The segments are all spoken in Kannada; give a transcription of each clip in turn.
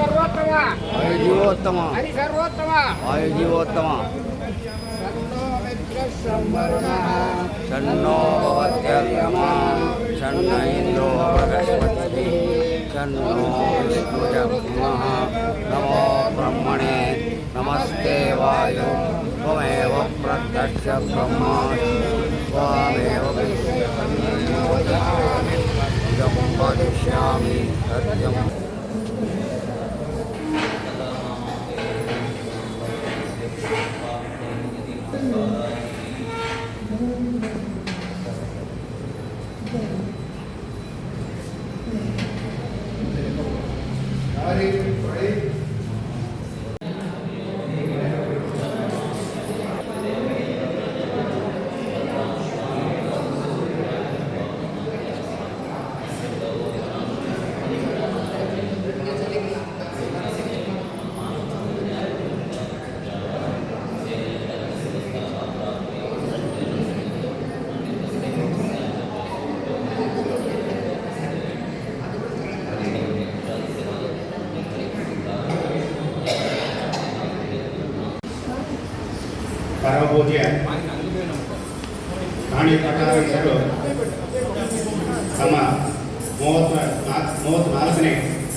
ಸರ್ವೋತ್ತಮ ವಾಯುಜೀವೋತ್ತಮ ಹರಿ ಸರ್ವೋತ್ತಮ ವಾಯುಜೀವೋತ್ತಮ षण्णो भवत्यर्यमा षण्ण इन्द्रो बृहस्पतिः षण्णो विष्णुजग्मः नमो ब्रह्मणे नमस्ते वायु त्वमेव प्रत्यक्ष ब्रह्मासि त्वामेव वदिष्यामि सत्यम् ಪರಮಪೂಜ್ಯ ರಾಣಿ ಪಟ್ಟಾಭಿಷರು ತಮ್ಮ 34ನೇ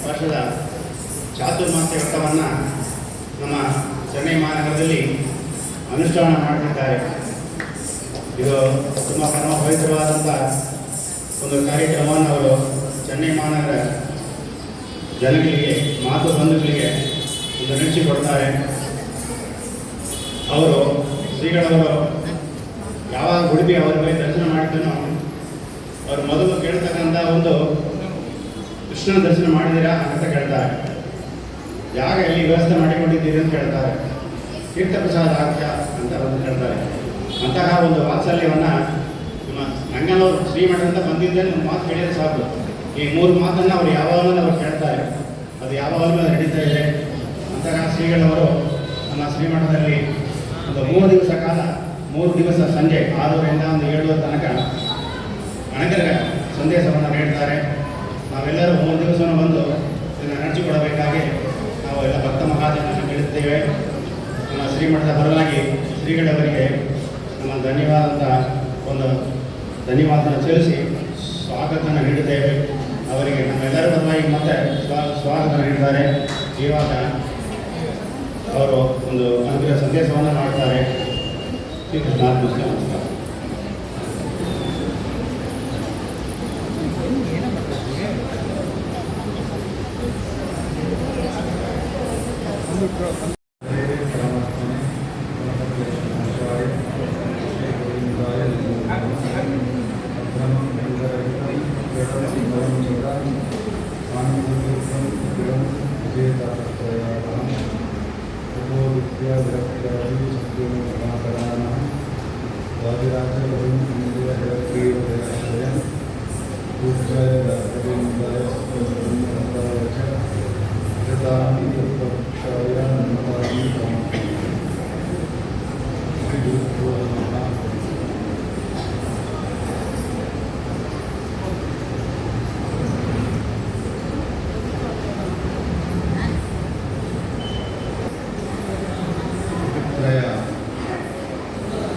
ವರ್ಷದ ಚಾತುರ್ಮಾಸ್ಯ ವ್ರತವನ್ನು ನಮ್ಮ ಚೆನ್ನೈ ಮಹಾನಗರದಲ್ಲಿ ಅನುಷ್ಠಾನ ಮಾಡುತ್ತಿದ್ದಾರೆ. ಇದು ತುಂಬ ಪರಮ ಪವಿತ್ರವಾದಂಥ ಒಂದು ಕಾರ್ಯಕ್ರಮವನ್ನು ಅವರು ಚೆನ್ನೈ ಮಹಾನಗರ ಜನಗಳಿಗೆ ಮಾತು ಬಂಧುಗಳಿಗೆ ಒಂದು ನಡೆಸಿಕೊಡ್ತಾರೆ. ಅವರು ಶ್ರೀಗಳವರು ಯಾವಾಗ ಉಡುಪಿ ಅವರ ಮೇಲೆ ದರ್ಶನ ಮಾಡಿದ್ದನೋ ಅವರು ಮೊದಲು ಕೇಳ್ತಕ್ಕಂಥ ಒಂದು ಕೃಷ್ಣನ ದರ್ಶನ ಮಾಡಿದ್ದೀರಾ ಅಂತ ಕೇಳ್ತಾರೆ. ಯಾಗ ಎಲ್ಲಿ ವ್ಯವಸ್ಥೆ ಮಾಡಿಕೊಂಡಿದ್ದೀರಿ ಅಂತ ಕೇಳ್ತಾರೆ. ತೀರ್ಥ ಪ್ರಸಾದ ಹಾಕ್ಯ ಅಂತ ಒಂದು ಹೇಳ್ತಾರೆ. ಅಂತಹ ಒಂದು ವಾತ್ಸಲ್ಯವನ್ನು ನಮ್ಮ ನಂಗನವರು ಶ್ರೀಮಠ ಅಂತ ಬಂದಿದ್ದೇ ಒಂದು ಮಾತು ಕೇಳಿದ್ರೆ ಸಾಕು. ಈ 3 ಮಾತನ್ನು ಅವರು ಯಾವಾಗಲೂ ಅವರು ಕೇಳ್ತಾರೆ. ಅದು ಯಾವಾಗಲೂ ನಡೀತಾ ಇದೆ. ಅಂತಹ ಶ್ರೀಗಳವರು ನಮ್ಮ ಶ್ರೀಮಠದಲ್ಲಿ ಒಂದು 3 ದಿವಸ ಕಾಲ 3 ದಿವಸ ಸಂಜೆ 6ರಿಂದ 7 ತನಕ ಅಣಕರಿಗೆ ಸಂದೇಶವನ್ನು ನೀಡ್ತಾರೆ. ನಾವೆಲ್ಲರೂ 3 ದಿವಸವನ್ನು ಬಂದು ಇದನ್ನು ನಡೆಸಿಕೊಡಬೇಕಾಗಿ ನಾವು ಎಲ್ಲ ಭಕ್ತ ಮಹಾಜನನ್ನು ನೀಡುತ್ತೇವೆ. ನಮ್ಮ ಶ್ರೀಮಠದ ಪರವಾಗಿ ಶ್ರೀಗಳವರಿಗೆ ನಮ್ಮ ಒಂದು ಧನ್ಯವಾದವನ್ನು ತಿಳಿಸಿ ಸ್ವಾಗತವನ್ನು ನೀಡುತ್ತೇವೆ. ಅವರಿಗೆ ನಮ್ಮೆಲ್ಲರ ಪರವಾಗಿ ಮತ್ತೆ ಸ್ವಾಗತ ನೀಡಿದ್ದಾರೆ. ಇವಾಗ ಅವರು ಒಂದು ಅನುಗ್ರಹ ಸಂದೇಶವನ್ನು ಮಾಡ್ತಾರೆ. ಶ್ರೀಕೃಷ್ಣಾರ್ಪಣ ನಮಸ್ಕಾರ.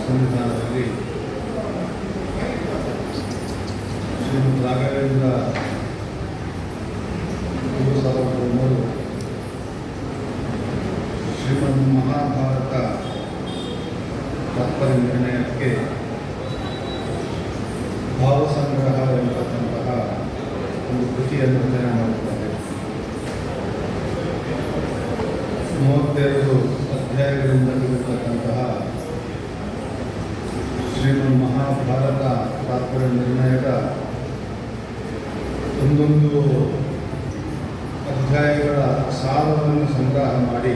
ಸಂವಿಧಾನದಲ್ಲಿ ಶ್ರೀಮದ್ ರಾಘವೇಂದ್ರ 2003 ಶ್ರೀಮದ್ ಮಹಾಭಾರತ ತಾತ್ಪರ್ಯ ನಿರ್ಣಯಕ್ಕೆ ಭಾವಸಂಗ್ರಹ ಎಂಬತಕ್ಕಂತಹ ಒಂದು ಕೃತಿಯನ್ನು ರಚನೆ ಮಾಡುತ್ತಾರೆ. 32 ಅಧ್ಯಾಯಗಳಿಂದ ಇರತಕ್ಕಂತಹ ಶ್ರೀಮದ್ ಮಹಾಭಾರತ ತಾತ್ಪರ್ಯ ನಿರ್ಣಯದ ಒಂದೊಂದು ಅಧ್ಯಾಯಗಳ ಸಾರವನ್ನು ಸಂಗ್ರಹ ಮಾಡಿ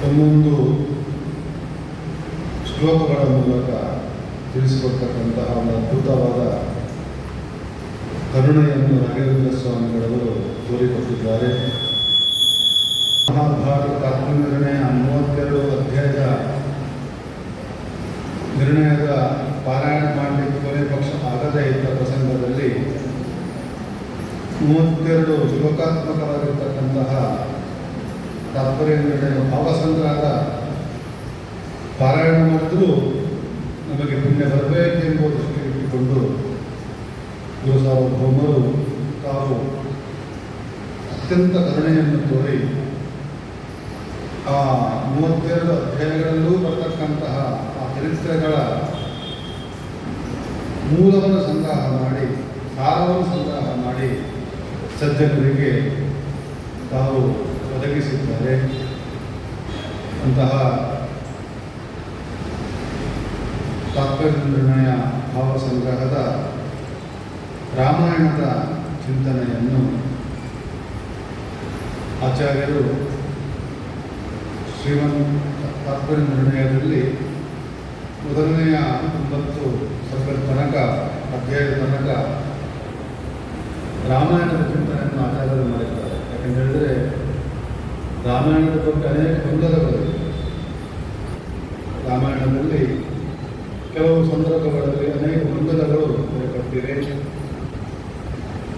ಒಂದೊಂದು ಶ್ಲೋಕಗಳ ಮೂಲಕ ತಿಳಿಸಿಕೊಡ್ತಕ್ಕಂತಹ ಒಂದು ಅದ್ಭುತವಾದ ಕರುಣೆಯನ್ನು ರಾಘವೇಂದ್ರ ಸ್ವಾಮಿಗಳವರು ತೋರಿಕೊಟ್ಟಿದ್ದಾರೆ. ಮಹಾಭಾರತ ತಾತ್ಪರ್ಯ ನಿರ್ಣಯ 32 ಅಧ್ಯಾಯದ ನಿರ್ಣಯದ ಪಾರಾಯಣ ಮಾಡಲಿಕ್ಕೆ ಕೊನೆ ಪಕ್ಷ ಆಗದೇ ಇದ್ದ ಪ್ರಸಂಗದಲ್ಲಿ 32 ಶ್ಲೋಕಾತ್ಮಕವಾಗಿರ್ತಕ್ಕಂತಹ ತಾತ್ಪರ್ಯ ನಿರ್ಣಯ ಭಾವಸಂಗ್ರಹದ ಪಾರಾಯಣ ಮಾಡಿದರೂ ನಮಗೆ ಪುಣ್ಯ ಬರಬೇಕೆಂಬುದು ದೃಷ್ಟಿಗೆ ಇಟ್ಟುಕೊಂಡು ಗುರು ಸಾರ್ವಭೌಮರು ತಾವು ಅತ್ಯಂತ ಕರುಣೆಯನ್ನು ತೋರಿ ಆ 32 ಅಧ್ಯಾಯಗಳಲ್ಲೂ ಬರತಕ್ಕಂತಹ ಆ ಚರಿತ್ರೆಗಳ ಮೂಲವನ್ನು ಸಂಗ್ರಹ ಮಾಡಿ ಸಾರವನ್ನು ಸಂಗ್ರಹ ಮಾಡಿ ಸಜ್ಜನರಿಗೆ ತಾವು ಒದಗಿಸಿದ್ದಾರೆ. ಅಂತಹ ತಾತ್ಪರ್ಯ ನಿರ್ಣಯ ಭಾವ ಸಂಗ್ರಹದ ರಾಮಾಯಣದ ಚಿಂತನೆಯನ್ನು ಆಚಾರ್ಯರು ಶ್ರೀಮನ್ ತಾತ್ಪರ್ಯ ನಿರ್ಣಯದಲ್ಲಿ ಮೊದಲನೆಯ 9 ಸರ್ಗದ ತನಕ ಅಧ್ಯಾಯದ ತನಕ ರಾಮಾಯಣದ ಚಿಂತನೆಯನ್ನು ಆಚಾರ್ಯರು ಮಾಡಿದ್ದಾರೆ. ಯಾಕೆಂತ ಹೇಳಿದರೆ ರಾಮಾಯಣದ ಬಗ್ಗೆ ಅನೇಕ ಗೊಂದಲಗಳಿವೆ. ರಾಮಾಯಣದಲ್ಲಿ ಕೆಲವು ಸಂದರ್ಭಗಳಲ್ಲಿ ಅನೇಕ ಗೊಂದಲಗಳು ಏರ್ಪಟ್ಟಿವೆ.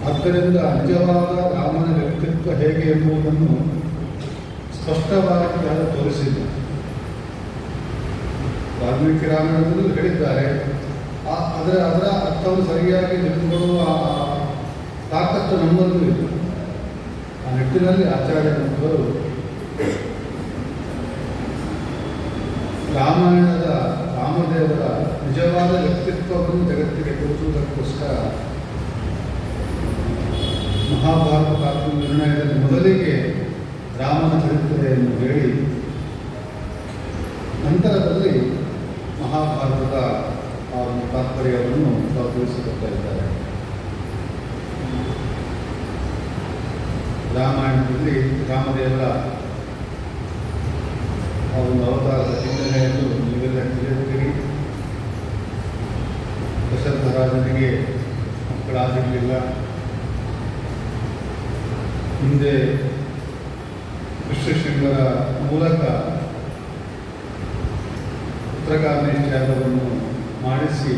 ಆದ್ದರಿಂದ ನಿಜವಾದ ರಾಮನ ವ್ಯಕ್ತಿತ್ವ ಹೇಗೆ ಎಂಬುದನ್ನು ಸ್ಪಷ್ಟವಾಗಿ ಯಾರು ತೋರಿಸಿಲ್ಲ. ವಾಲ್ಮೀಕಿ ರಾಮಾಯಣದಲ್ಲೂ ಹೇಳಿದ್ದಾರೆ, ಅದರ ಅರ್ಥವನ್ನು ಸರಿಯಾಗಿ ತಿಳಿದುಕೊಳ್ಳುವ ತಾಕತ್ತು ನಮ್ಮಲ್ಲೂ ಇಲ್ಲ. ಆ ನಿಟ್ಟಿನಲ್ಲಿ ಆಚಾರ್ಯರು ರಾಮಾಯಣದ ರಾಮದೇವರ ನಿಜವಾದ ವ್ಯಕ್ತಿತ್ವವನ್ನು ಜಗತ್ತಿಗೆ ತೋರಿಸುವುದಕ್ಕೋಸ್ಕರ ಮಹಾಭಾರತ ತಾತ್ಪರ್ಯ ನಿರ್ಣಯದಲ್ಲಿ ಮೊದಲಿಗೆ ರಾಮನ ಚರಿತ್ರೆಯನ್ನು ಹೇಳಿ ನಂತರದಲ್ಲಿ ಮಹಾಭಾರತದ ಆ ಒಂದು ತಾತ್ಪರ್ಯವನ್ನು ತಾವು ತಿಳಿಸಿಕೊಡ್ತಾ ಇದ್ದಾರೆ. ರಾಮಾಯಣದಲ್ಲಿ ರಾಮದೇವರ ಆ ಒಂದು ಅವತಾರದ ಚಿಂತನೆಯನ್ನು ನೀವೆಲ್ಲ ತಿಳಿಯುತ್ತೀರಿ. ದಶರಥ ರಾಜನಿಗೆ ಮಕ್ಕಳಾಗಿರಲಿಲ್ಲ. ಹಿಂದೆ ಋಷ್ಯಶೃಂಗರ ಮೂಲಕ ಪುತ್ರಕಾಮೇಷ್ಟ್ಯಾಗವನ್ನು ಮಾಡಿಸಿ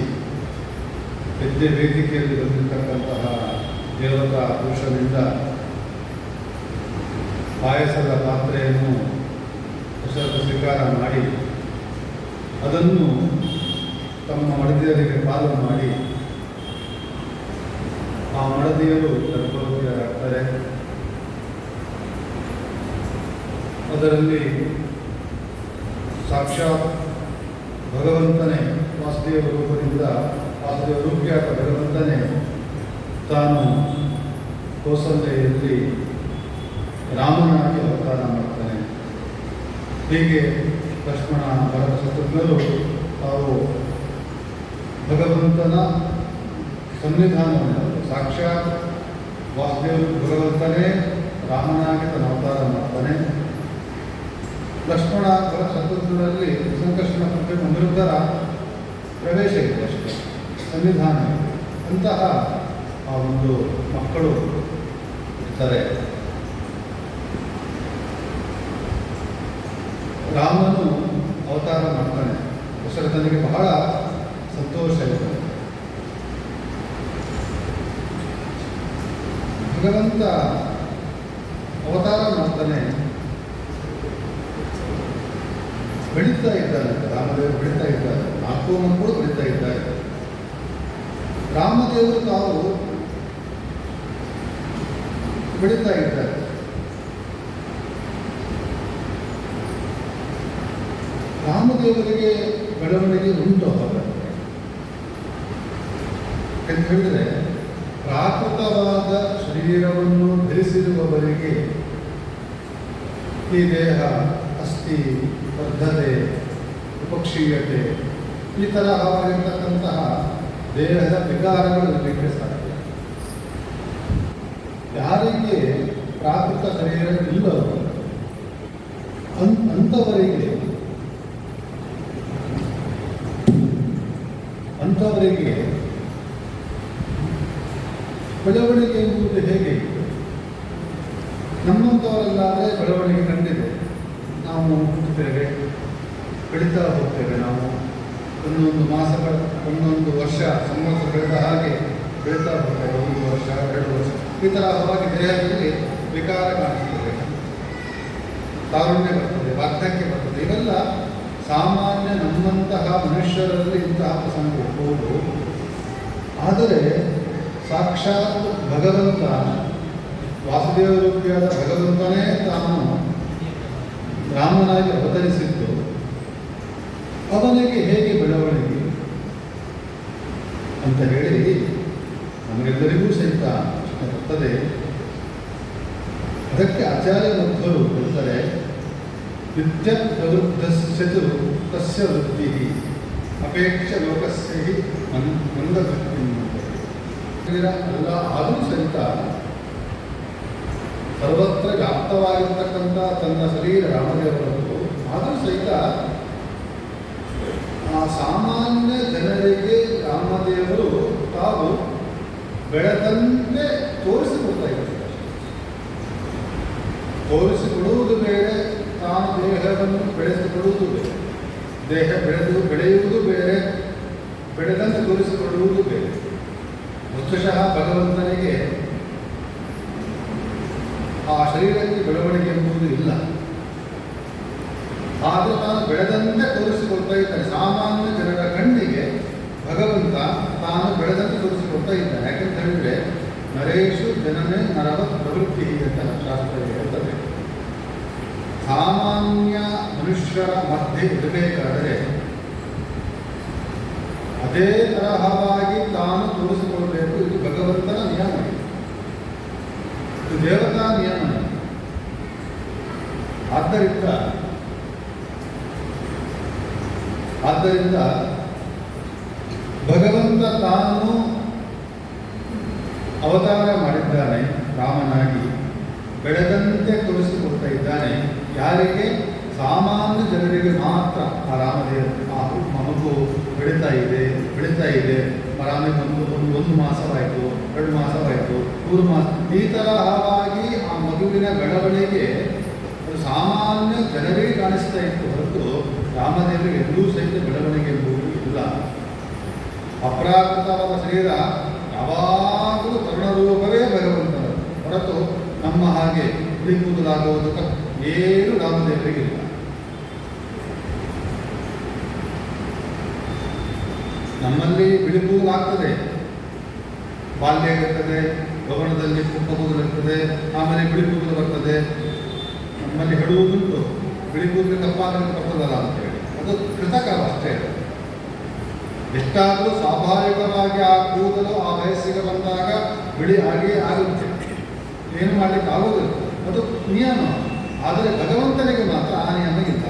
ಹೆಜ್ಜೆ ವೇದಿಕೆಯಲ್ಲಿ ಬಂದಿರತಕ್ಕಂತಹ ದೇವತಾ ಪುರುಷನಿಂದ ಪಾಯಸದ ಪಾತ್ರೆಯನ್ನು ದಶರಥ ಸ್ವೀಕಾರ ಮಾಡಿ ಅದನ್ನು ತಮ್ಮ ಮಡದಿಯರಿಗೆ ಪಾಲು ಮಾಡಿ ಆ ಮಡದಿಯರು ಗರ್ಭವತಿಯರಾಗ್ತಾರೆ. ಅದರಲ್ಲಿ ಸಾಕ್ಷಾತ್ ಭಗವಂತನೇ ವಾಸುದೇವ ರೂಪದಿಂದ ವಾಸುದೇವ ರೂಪಿಯಾದ ಭಗವಂತನೇ ತಾನು ಕೌಸಲ್ಯಲ್ಲಿ ರಾಮನಾಗಿ ಅವತಾರ ಮಾಡ್ತಾನೆ. ಹೀಗೆ ಲಕ್ಷ್ಮಣ ಭರತ ಶತ್ರುಘ್ನರು ತಾವು ಭಗವಂತನ ಸನ್ನಿಧಾನವನ್ನು ಸಾಕ್ಷಾತ್ ವಾಸುದೇವ ಭಗವಂತನೇ ರಾಮನಾಗಿ ತನ್ನ ಅವತಾರ ಮಾಡ್ತಾನೆ. ಲಕ್ಷ್ಮಣ ಭರತ ಶತ್ರುಘ್ನರಲ್ಲಿ ಸಂಕರ್ಷಣ ಅನಿರುದ್ಧರ ಪ್ರವೇಶ ಇದೆ, ಅಷ್ಟೇ ಸನ್ನಿಧಾನ ಇದೆ. ಅಂತಹ ಆ ಒಂದು ಮಕ್ಕಳು ಇರ್ತಾರೆ. ರಾಮನು ಅವತಾರ ಮಾಡ್ತಾನೆ. ದಶರಥನಿಗೆ ಬಹಳ ಸಂತೋಷ ಇದೆ. ಭಗವಂತ ಅವತಾರ ಮಾಡ್ತಾನೆ, ಬೆಳೀತಾ ಇದ್ದಾನೆ. ರಾಮದೇವರು ಬೆಳೀತಾ ಇದ್ದಾರೆ, 4 ಮಕ್ಕಳು ಬೆಳೀತಾ ಇದ್ದಾರೆ. ರಾಮದೇವರು ತಾವು ಬೆಳೀತಾ ಇದ್ದಾರೆ. ರಾಮದೇವರಿಗೆ ಬೆಳವಣಿಗೆ ಉಂಟು ಅಂತ ಹೇಳಿದರೆ, ಪ್ರಾಕೃತವಾದ ಶರೀರವನ್ನು ಧರಿಸಿರುವವರಿಗೆ ಈ ದೇಹ ಅಸ್ಥಿ ಬದ್ಧತೆ ವಿಪಕ್ಷೀಯತೆ ಈ ತರಹವಾಗಿರ್ತಕ್ಕಂತಹ ದೇಹದ ವಿಕಾರಗಳು ಇರಲಿಕ್ಕೆ ಸಾಧ್ಯ. ಯಾರಿಗೆ ಪ್ರಾಕೃತ ಶರೀರ ಇಲ್ಲವೋ ಅಂಥವರಿಗೆ ಬೆಳವಣಿಗೆ ಎಂಬುದು ಹೇಗೆ? ನಮ್ಮಂಥವರಲ್ಲಾದರೆ ಬೆಳವಣಿಗೆ ಕಂಡಿದೆ. ನಾವು ಹುಟ್ಟುತ್ತೇವೆ, ಬೆಳೀತಾ ಹೋಗ್ತೇವೆ. ನಾವು ಒಂದೊಂದು ಮಾಸಗಳ, ಒಂದೊಂದು ವರ್ಷ ಸಂವತ್ಸರ ಬೆಳೆದ ಹಾಗೆ ಬೆಳೀತಾ ಹೋಗ್ತೇವೆ. 1 ವರ್ಷ 2 ವರ್ಷ ಈ ತರಹವಾಗಿ ದೇಹದಲ್ಲಿ ವಿಕಾರ ಕಾಣಿಸ್ತದೆ, ತಾರುಣ್ಯ ಬರ್ತದೆ, ವಾರ್ಧಕ್ಯ ಬರ್ತದೆ. ಇವೆಲ್ಲ ಸಾಮಾನ್ಯ ನಮ್ಮಂತಹ ಮನುಷ್ಯರಲ್ಲಿ ಇಂತಹ ಪ್ರಸಂಗ ಹೋಗುವುದು. ಆದರೆ ಸಾಕ್ಷಾತ್ ಭಗವಂತ, ವಾಸುದೇವ ರೂಪಿಯಾದ ಭಗವಂತನೇ ತಾನು ರಾಮನಾಗಿ ಅವತರಿಸಿದ್ದು, ಅವನಿಗೆ ಹೇಗೆ ಬೆಳವಣಿಗೆ ಅಂತ ಹೇಳಿ ನಮಗೆಲ್ಲರಿಗೂ ಸಹಿತ ಪ್ರಶ್ನೆ ಬರ್ತದೆ. ಅದಕ್ಕೆ ಆಚಾರ್ಯ ಮಧ್ವರು ಹೇಳ್ತಾರೆ, ನಿತ್ಯ ಪ್ರವೃದ್ಧಸ್ಯತು ತಸ್ಯ ವೃತ್ತಿ ಅಪೇಕ್ಷ ಲೋಕಸ್ಯ ಮಂದವೃತ್ತಿ ಅಲ್ಲ. ಆದರೂ ಸಹಿತ ಸರ್ವತ್ರ ವ್ಯಾಪ್ತವಾಗಿರ್ತಕ್ಕಂಥ ತನ್ನ ಶರೀರ ರಾಮದೇವರದ್ದು, ಆದರೂ ಸಹಿತ ಆ ಸಾಮಾನ್ಯ ಜನರಿಗೆ ರಾಮದೇವರು ತಾವು ಬೆಳೆದಂತೆ ತೋರಿಸಿಕೊಡ್ತಾ ಇದ್ದಾರೆ. ತೋರಿಸಿಕೊಡುವುದು ಬೇರೆ, ತಾನು ದೇಹವನ್ನು ಬೆಳೆಸಿಕೊಡುವುದು ಬೇರೆ. ದೇಹ ಬೆಳೆಯುವುದು ಬೇರೆ, ಬೆಳೆದಂತೆ ತೋರಿಸಿಕೊಳ್ಳುವುದು ಬೇರೆ. ವಸ್ತುಶಃ ಭಗವಂತನಿಗೆ ಆ ಶರೀರಕ್ಕೆ ಬೆಳವಣಿಗೆ ಎಂಬುದು ಇಲ್ಲ. ಆದರೆ ತಾನು ಬೆಳೆದಂತೆ ತೋರಿಸಿಕೊಳ್ತಾ ಇದ್ದಾನೆ. ಸಾಮಾನ್ಯ ಜನರ ಕಣ್ಣಿಗೆ ಭಗವಂತ ತಾನು ಬೆಳೆದಂತೆ ತೋರಿಸಿಕೊಳ್ತಾ ಇದ್ದಾನೆ. ಯಾಕೆಂತ ಹೇಳಿದ್ರೆ ನರೇಶು ಜನನೇ ನರವ ಪ್ರವೃತ್ತಿ ಅಂತ ಶಾಸ್ತ್ರ ಹೇಳ್ತದೆ. ಸಾಮಾನ್ಯ ಮನುಷ್ಯರ ಮಧ್ಯೆ ಇರಬೇಕಾದರೆ ಅದೇ ತರಹವಾಗಿ ತಾನು ತೋರಿಸಿಕೊಳ್ಬೇಕು. ಇದು ಭಗವಂತನ ನಿಯಮ, ಇದು ದೇವತಾ ನಿಯಮ. ಆದ್ದರಿಂದ ಭಗವಂತ ತಾನು ಅವತಾರ ಮಾಡಿದ್ದಾನೆ, ರಾಮನಾಗಿ ಬೆಳೆದಂತೆ ತೋರಿಸಿಕೊಡ್ತಾ ಇದ್ದಾನೆ. ಯಾರಿಗೆ? ಸಾಮಾನ್ಯ ಜನರಿಗೆ ಮಾತ್ರ. ಆ ರಾಮದೇವ ಮಗು ಬೆಳೀತಾ ಇದೆ, ರಾಮನಿಗೆ ಒಂದು ಮಾಸವಾಯಿತು, 2 ಮಾಸವಾಯಿತು, 3 ಮಾಸ, ಈ ತರಹವಾಗಿ ಆ ಮಗುವಿನ ಬೆಳವಣಿಗೆ ಅದು ಸಾಮಾನ್ಯ ಜನರಿಗೆ ಕಾಣಿಸ್ತಾ ಇತ್ತು ಹೊರತು ರಾಮದೇವರಿಗೆ ಎಲ್ಲೂ ಸಹಿತ ಬೆಳವಣಿಗೆ ಎಂಬುದು ಇಲ್ಲ. ಅಪ್ರಾಕೃತವಾದ ಶರೀರ ಯಾವಾಗಲೂ ತರುಣ ರೂಪವೇ ಭಗವಂತನ ಹೊರತು ನಮ್ಮ ಹಾಗೆ ಬಿಳಿ ಕೂದಲಾಗುವುದು ಏನು ರಾಮದೇವರಿಗಿಲ್ಲ. ನಮ್ಮಲ್ಲಿ ಬಿಳಿ ಕೂದಲಾಗ್ತದೆ, ಬಾಲ್ಯ ಇರ್ತದೆ, ಗಮನದಲ್ಲಿ ಪುಟ್ಟ ಕೂದಲು ಇರ್ತದೆ, ಆಮೇಲೆ ಬಿಳಿ ಕೂದಲು ಬರ್ತದೆ. ನಮ್ಮಲ್ಲಿ ಹೇಳುವುದುಂಟು, ಬಿಳಿ ಕೂದಲು ಕಪ್ಪಾಗಲಿಕ್ಕೆ ಬರ್ತದಲ್ಲ ಅಂತೇಳಿ. ಅದು ಕೃತಕವ ಅಷ್ಟೇ. ಎಷ್ಟಾದರೂ ಸ್ವಾಭಾವಿಕವಾಗಿ ಆ ಕೂದಲು ಆ ವಯಸ್ಸಿಗೆ ಬಂದಾಗ ಬಿಳಿ ಆಗಿಯೇ ಆಗುತ್ತೆ, ಏನು ಮಾಡಲಿಕ್ಕೆ ಆಗುವುದಿಲ್ಲ, ಅದು ನಿಯಮ. ಆದರೆ ಭಗವಂತನಿಗೆ ಮಾತ್ರ ಆ ನಿಯಮ ಇಲ್ಲ.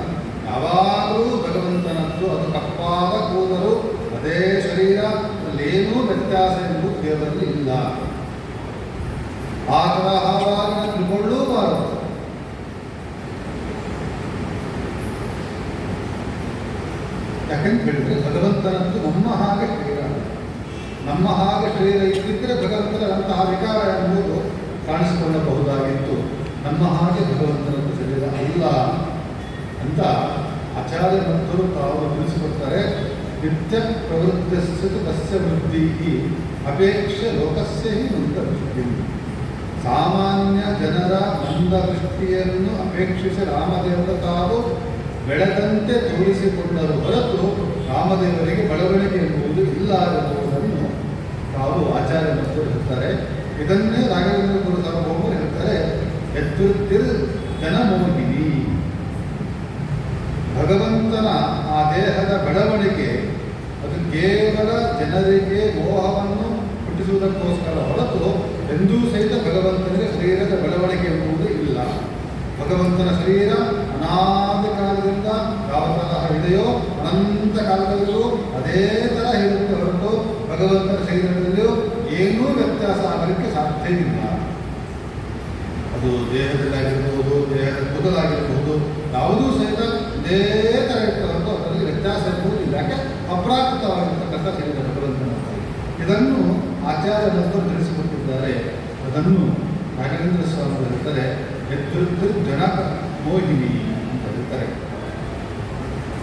ಯಾವಾಗಲೂ ಭಗವಂತನದ್ದು ಅದು ಕಪ್ಪಾದ ಕೂದಲು, ಅದೇ ಶರೀರ, ಅಲ್ಲೇನೂ ವ್ಯತ್ಯಾಸ ಎಂಬುದು ದೇವರಲ್ಲಿ ಇಲ್ಲ. ಆ ತರಹವಾಗಿ ತಿಳ್ಕೊಳ್ಳೂಬಾರದು. ಯಾಕೆಂತ ಹೇಳಿದ್ರೆ ಭಗವಂತನದ್ದು ನಮ್ಮ ಹಾಗೆ ಶರೀರ, ನಮ್ಮ ಹಾಗೆ ಶರೀರ ಇದ್ದಿದ್ದರೆ ಭಗವಂತನಂತಹ ವಿಕಾರ ಎಂಬುದು ಕಾಣಿಸಿಕೊಳ್ಳಬಹುದಾಗಿತ್ತು. ನಮ್ಮ ಹಾಗೆ ಭಗವಂತನದ್ದು ಶರೀರ ಅಲ್ಲ ಅಂತ ಆಚಾರ್ಯ ಭಕ್ತರು ತಾವು ತಿಳಿಸಿಕೊಡ್ತಾರೆ. ನಿತ್ಯ ಪ್ರವೃತ್ತಿಸ್ತು ತಸ್ಯ ವೃತ್ತಿ ಅಪೇಕ್ಷ ಲೋಕಸ್ಯ ಹಿ ಮಂದವೃತ್ತಿ. ಸಾಮಾನ್ಯ ಜನರ ಮಂದವೃಷ್ಟಿಯನ್ನು ಅಪೇಕ್ಷಿಸಿ ರಾಮದೇವರು ತಾವು ಬೆಳೆದಂತೆ ತೋರಿಸಿಕೊಂಡರು ಹೊರತು ರಾಮದೇವರಿಗೆ ಬೆಳವಣಿಗೆ ಎಂಬುದು ಇಲ್ಲ ಎಂಬುದನ್ನು ತಾವು ಆಚಾರ್ಯ ಭಕ್ತರು ಹೇಳ್ತಾರೆ. ಇದನ್ನೇ ರಾಘವೇಂದ್ರ ಗುರು ಸಾರ್ವಭೌಮರು ಹೇಳ್ತಾರೆ, ಎತ್ತುತ್ತಿರು ಜನಮೋಹಿನಿ. ಭಗವಂತನ ಆ ದೇಹದ ಬೆಳವಣಿಗೆ ಅದು ಕೇವಲ ಜನರಿಗೆ ಮೋಹವನ್ನು ಹುಟ್ಟಿಸುವುದಕ್ಕೋಸ್ಕರ ಹೊರತು ಎಂದೂ ಸಹಿತ ಭಗವಂತನಿಗೆ ಶರೀರದ ಬೆಳವಣಿಗೆ ಎಂಬುದು ಇಲ್ಲ. ಭಗವಂತನ ಶರೀರ ಅನಾದಿ ಕಾಲದಿಂದ ಯಾವ ತರಹ ಇದೆಯೋ ಅನಂತ ಕಾಲದಲ್ಲಿಯೂ ಅದೇ ಥರ ಇರುತ್ತೆ ಹೊರತು ಭಗವಂತನ ಶರೀರದಲ್ಲಿಯೂ ಏನೂ ವ್ಯತ್ಯಾಸ ಆಗಲಿಕ್ಕೆ ಸಾಧ್ಯವಿಲ್ಲ. ಅದು ದೇಹದಲ್ಲಾಗಿರಬಹುದು, ದೇಹದ ಕೂದಲಾಗಿರಬಹುದು, ಯಾವುದೂ ಸಹಿತ ಇದೇ ಥರ ಇರ್ತದೆ ಹೊರತು ಅದರಲ್ಲಿ ವ್ಯತ್ಯಾಸ ಎಂಬುದು ಇಲ್ಲ. ಯಾಕೆ? ಅಪ್ರಾಕೃತವಾಗಿರ್ತಕ್ಕಂಥ ಶರೀರ ಭಗವಂತನ. ಇದನ್ನು ಆಚಾರ್ಯ ಭಕ್ತರು ತಿಳಿಸಿಕೊಟ್ಟಿದ್ದಾರೆ. ಅದನ್ನು ರಾಘವೇಂದ್ರ ಸ್ವಾಮಿಗಳು ಹೇಳ್ತಾರೆ, ಜನ ಮೋಹಿನಿ ಅಂತ ಹೇಳ್ತಾರೆ.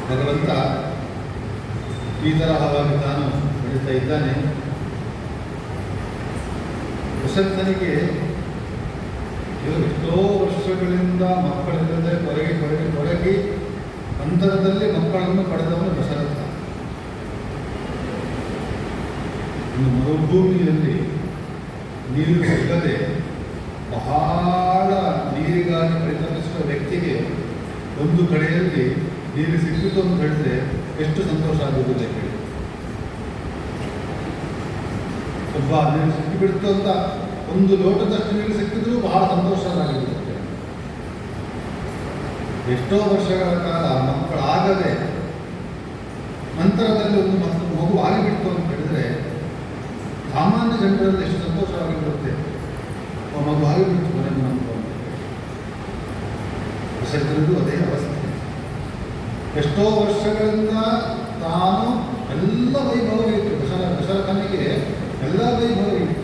ಭಗವಂತ ಈ ತರಹವಾಗಿ ತಾನು ಬೆಳೀತಾ ಇದ್ದಾನೆ. ಹೊಸ ದಶರಥನಿಗೆ ಇವರು ಎಷ್ಟೋ ವರ್ಷಗಳಿಂದ ಮಕ್ಕಳಿಲ್ಲದೆ ಕೊರಗಿ ಅಂತರದಲ್ಲಿ ಮಕ್ಕಳನ್ನು ಪಡೆದವನು ದಶರಥ. ಇನ್ನು ಮರುಭೂಮಿಯಲ್ಲಿ ನೀರು ಸಿಗದೆ ಬಹಳ ನೀರಿಗಾಗಿ ಪರಿತಪಿಸುವ ವ್ಯಕ್ತಿಗೆ ಒಂದು ಕಡೆಯಲ್ಲಿ ನೀರು ಸಿಕ್ಕಿತು ಅಂತ ಹೇಳಿದ್ರೆ ಎಷ್ಟು ಸಂತೋಷ ಆಗುವುದಿಲ್ಲ ಹೇಳಿ. ಒಬ್ಬ ನೀರು ಸಿಕ್ಕಿಬಿಡ್ತು ಅಂತ ಒಂದು ಲೋಟದಷ್ಟು ನೀರು ಸಿಕ್ಕಿದ್ರೂ ಬಹಳ ಸಂತೋಷ ಆಗಿರುತ್ತೆ. ಎಷ್ಟೋ ವರ್ಷಗಳ ಕಾಲ ಮಕ್ಕಳಾಗದೆ ನಂತರದಲ್ಲಿ ಒಂದು ಮಗು ಆಗಿಬಿಡ್ತು ಅಂತ ಹೇಳಿದ್ರೆ ಸಾಮಾನ್ಯ ಜನರಲ್ಲಿ ಎಷ್ಟು ಸಂತೋಷವಾಗಿರುತ್ತೆ. ಮಗು ಆಗಿಬಿಡ್ತು ಮನೆಗೆ ದಶರಥನಿಗೂ ಅದೇ ಅವಸ್ಥೆ. ಎಷ್ಟೋ ವರ್ಷಗಳಿಂದ ತಾನು ಎಲ್ಲ ವೈಭವ ಇತ್ತು. ದಶರಥನಿಗೆ ಎಲ್ಲ ವೈಭವ ಇತ್ತು.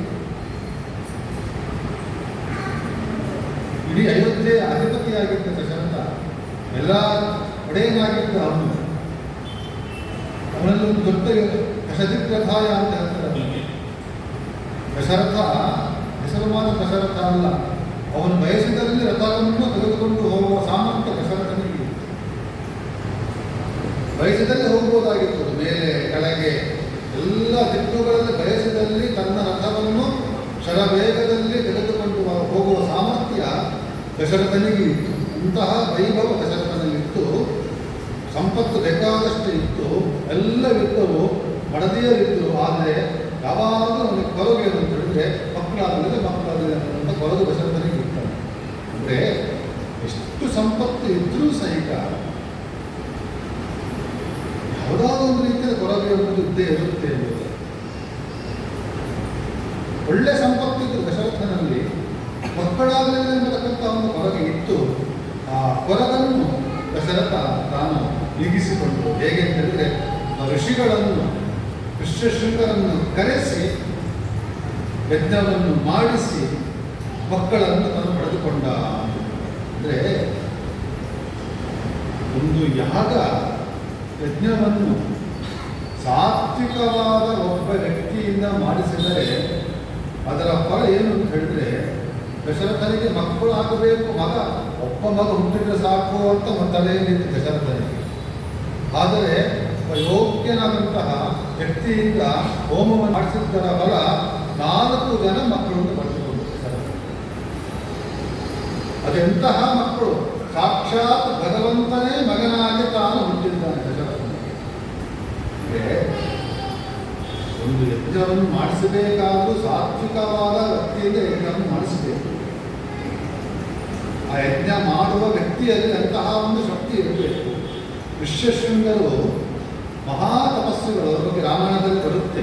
ಇಡೀ ಅಯೋಧ್ಯೆ ಅಧಿಪತಿಯಾಗಿದ್ದ ದಶರಥ, ಎಲ್ಲ ಒಡೆಯನಾಗಿದ್ದ ಅವನು. ಅವನಲ್ಲಿ ಒಂದು ದೊಡ್ಡ ದಶರಥಾಯ ಅಂತ ಹೇಳ್ತಾರೆ. ದಶರಥ ಹೆಸರುಮಾನ ದಶರಥ ಅಲ್ಲ, ಅವನು ಬಯಸಿದಲ್ಲಿ ರಥವನ್ನು ತೆಗೆದುಕೊಂಡು ಹೋಗುವ ಸಾಮರ್ಥ್ಯ ದಶರಥನಿಗೆ. ಬಯಸಿದಲ್ಲಿ ಹೋಗ್ಬೋದಾಗಿತ್ತು, ಮೇಲೆ ಕೆಳಗೆ ಎಲ್ಲ ದಿಕ್ಕುಗಳಲ್ಲಿ ಬಯಸಿದಲ್ಲಿ ತನ್ನ ರಥವನ್ನು ಶರವೇಗದಲ್ಲಿ ತೆಗೆದುಕೊಂಡು ಹೋಗುವ ಸಾಮರ್ಥ್ಯ ದಶರಥನಿಗೆ ಇತ್ತು. ಅಂತಹ ವೈಭವ ದಶರಥನಲ್ಲಿತ್ತು. ಸಂಪತ್ತು ಬೇಕಾದಷ್ಟು ಇತ್ತು, ಎಲ್ಲವಿದ್ದವು, ಮಡದಿಯರಿದ್ದರು. ಆದರೆ ಯಾವಾಗಲೂ ಅವನಿಗೆ ಕೊರಗೆ ಅಂತ ಹೇಳಿದ್ರೆ ಮಕ್ಕಳಾಗಲಿದೆ ಅಂತ ಕೊರಗು ದಶರಥನಿಗೆ ಇರ್ತಾನೆ. ಅಂದರೆ ಎಷ್ಟು ಸಂಪತ್ತು ಇದ್ರೂ ಸಹಿತ ಯಾವುದಾದ್ರೂ ಒಂದು ರೀತಿಯ ಕೊರಗೆ ಅನ್ನೋದು ಇದ್ದೇ ಇರುತ್ತೆ ಎಂಬುದು. ಒಳ್ಳೆ ಸಂಪತ್ತಿದ್ದು ದಶರಥನಲ್ಲಿ, ಮಕ್ಕಳಾಗಲಿಲ್ಲ ಎಂಬತಕ್ಕಂಥ ಒಂದು ಕೊರಗೆ ಇತ್ತು. ಆ ಕೊರಗನ್ನು ದಶರಥ ತಾನು ನೀಗಿಸಿಕೊಂಡು ಹೇಗೆ ಅಂತ ಹೇಳಿದ್ರೆ ಋಷಿಗಳನ್ನು, ಋಷ್ಯಶೃಂಗರನ್ನು ಕರೆಸಿ ಯಜ್ಞವನ್ನು ಮಾಡಿಸಿ ಮಕ್ಕಳನ್ನು ತಾನು ಪಡೆದುಕೊಂಡ. ಅಂದರೆ ಒಂದು ಯಜ್ಞವನ್ನು ಸಾತ್ವಿಕವಾದ ಒಬ್ಬ ವ್ಯಕ್ತಿಯಿಂದ ಮಾಡಿಸಿದರೆ ಅದರ ಫಲ ಏನು ಅಂತ ಹೇಳಿದ್ರೆ, ದಶರಥನಿಗೆ ಮಕ್ಕಳು ಆಗಬೇಕು, ಒಬ್ಬ ಮಗ ಹುಟ್ಟಿದ್ರೆ ಸಾಕು ಅಂತ ತಲೆಯಲ್ಲಿತ್ತು ದಶರಥನಿಗೆ. ಆದರೆ ಯೋಗ್ಯನಾದಂತಹ ವ್ಯಕ್ತಿಯಿಂದ ಹೋಮವನ್ನು ಮಾಡಿಸಿದ್ದರ ಫಲ 4 ಜನ ಮಕ್ಕಳನ್ನು ಪಡೆದುಕೊಂಡು ದಶರಥ. ಅದೆಂತಹ ಮಕ್ಕಳು, ಸಾಕ್ಷಾತ್ ಭಗವಂತನೇ ಮಗನಾಗಿ ತಾನು ಹುಟ್ಟಿದ್ದಾನೆ ದಶರಥನಿಗೆ. ಒಂದು ಯಜ್ಞವನ್ನು ಮಾಡಿಸಬೇಕಾದರೂ ಸಾತ್ವಿಕವಾದ ವ್ಯಕ್ತಿಯಿಂದ ಯಜ್ಞವನ್ನು ಮಾಡಿಸಬೇಕು. ಆ ಯಜ್ಞ ಮಾಡುವ ವ್ಯಕ್ತಿಯಲ್ಲಿ ಅಂತಹ ಒಂದು ಶಕ್ತಿ ಇರಬೇಕು. ಋಷ್ಯಶೃಂಗರು ಮಹಾ ತಪಸ್ಸುಗಳು, ಅವ್ರ ಬಗ್ಗೆ ರಾಮಾಯಣದಲ್ಲಿ ಬರುತ್ತೆ.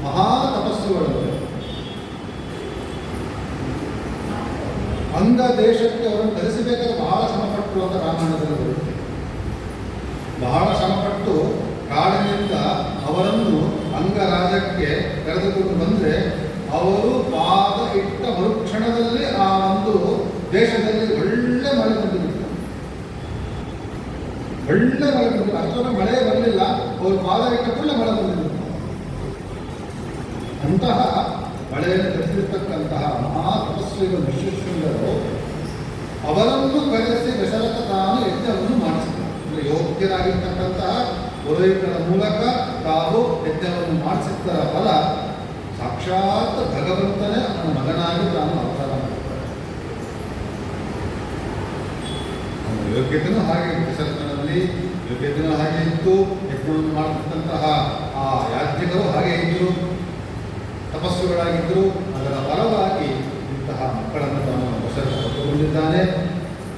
ಮಹಾ ತಪಸ್ಸುಗಳು ಅಂಗ ದೇಶಕ್ಕೆ ಅವರನ್ನು ಕಲಿಸಬೇಕಾದ್ರೆ ಬಹಳ ಶ್ರಮಪಟ್ಟರು ಅಂತ ರಾಮಾಯಣದಲ್ಲಿ ಬರುತ್ತೆ. ಬಹಳ ಶ್ರಮಪಟ್ಟು ಕಾಡಿನಿಂದ ಅವರನ್ನು ಅಂಗರಾಜಕ್ಕೆ ಕರೆದುಕೊಂಡು ಬಂದರೆ ಅವರು ಪಾದ ಇಟ್ಟ ಮರುಕ್ಷಣದಲ್ಲಿ ಆ ಒಂದು ದೇಶದಲ್ಲಿ ಒಳ್ಳೆ ಮಳೆ ಬಂದಿತ್ತು. ಒಳ್ಳೆ ಮಳೆ ಬಂದಿಲ್ಲ, ಅಷ್ಟೊಂದು ಮಳೆ ಬರಲಿಲ್ಲ, ಅವರು ಪಾದ ಇಟ್ಟ ಕೂಡಲೇ ಮಳೆ ಬಂದಿತ್ತು. ಅಂತಹ ಮಳೆಯನ್ನು ತರಿಸಿರ್ತಕ್ಕಂತಹ ಮಹಾ ತಪಸ್ವಿಗಳು ಋಷ್ಯಶೃಂಗರು ಅವರನ್ನು ಕರೆಸಿ ದಶರಥ ತಾನು ಯಜ್ಞವನ್ನು ಮಾಡಿಸಿದರು. ಅಂದರೆ ಯೋಗ್ಯರಾಗಿರ್ತಕ್ಕಂತಹ ಪುರೋಹಿತರ ಮೂಲಕ ತಾವು ಯಜ್ಞವನ್ನು ಮಾಡಿಸಿದ್ದರ ಫಲ ಸಾಕ್ಷಾತ್ ಭಗವಂತನೇ ಅವನ ಮಗನಾಗಿ ತಾನು ಅವತಾರ ಮಾಡುತ್ತಾರೆ. ಅವನ ಯೋಗ್ಯತೆಯೂ ಹಾಗೆ ದಶರಥನಲ್ಲಿ ಯೋಗ್ಯತೆಯೂ ಹಾಗೆ ಇತ್ತು. ಯಜ್ಞವನ್ನು ಮಾಡತಕ್ಕಂತಹ ಆ ಯಾಜ್ಞಿಕರು ಹಾಗೆ ಇದ್ದರು, ತಪಸ್ಸುಗಳಾಗಿದ್ದರು. ಅದರ ಫಲವಾಗಿ ಇಂತಹ ಮಕ್ಕಳನ್ನು ತಾನು ದಶರಥ ಪಡೆದುಕೊಂಡಿದ್ದಾನೆ.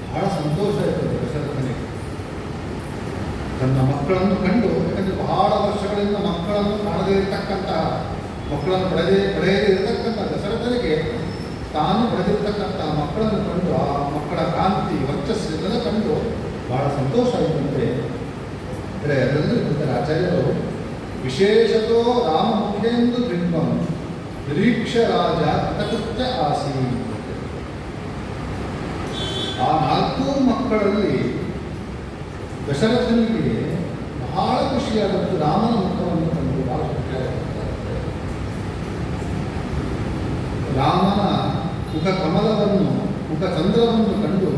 ಬಹಳ ಸಂತೋಷ ಇರ್ತದೆ ದಶರಥನಿಗೆ ತನ್ನ ಮಕ್ಕಳನ್ನು ಕಂಡು. ಯಾಕಂದರೆ ಬಹಳ ವರ್ಷಗಳಿಂದ ಮಕ್ಕಳನ್ನು ಕಾಣದೇ ಇರತಕ್ಕಂತಹ, ಮಕ್ಕಳನ್ನು ಪಡೆಯದೇ ಇರತಕ್ಕಂಥ ದಶರಥನಿಗೆ ತಾನು ಪಡೆದಿರ್ತಕ್ಕಂತಹ ಮಕ್ಕಳನ್ನು ಕಂಡು, ಆ ಮಕ್ಕಳ ಕಾಂತಿ ವರ್ಚಸ್ಸೆಲ್ಲ ಕಂಡು ಬಹಳ ಸಂತೋಷ ಆಯಿತಂತೆ. ಅಂದರೆ ಅದರಲ್ಲಿ ಇರ್ತಾರೆ ಆಚಾರ್ಯರು, ವಿಶೇಷತೋ ರಾಮ ಮುಖೇಂದು ಬಿಂಬಂ ನಿರೀಕ್ಷ ರಾಜ ಕೃತ್ಯ ಆಸಿ. ಆ 4 ಮಕ್ಕಳಲ್ಲಿ ದಶರಥನಿಗೆ ಬಹಳ ಖುಷಿಯಾದದ್ದು ರಾಮನ ಮುಖವನ್ನು ಕಂಡು ಬಹಳ ಖುಷಿಯಾಗುತ್ತೆ. ರಾಮನ ಮುಖ ಕಮಲವನ್ನು ಮುಖ ಚಂದ್ರವನ್ನು ಕಂಡು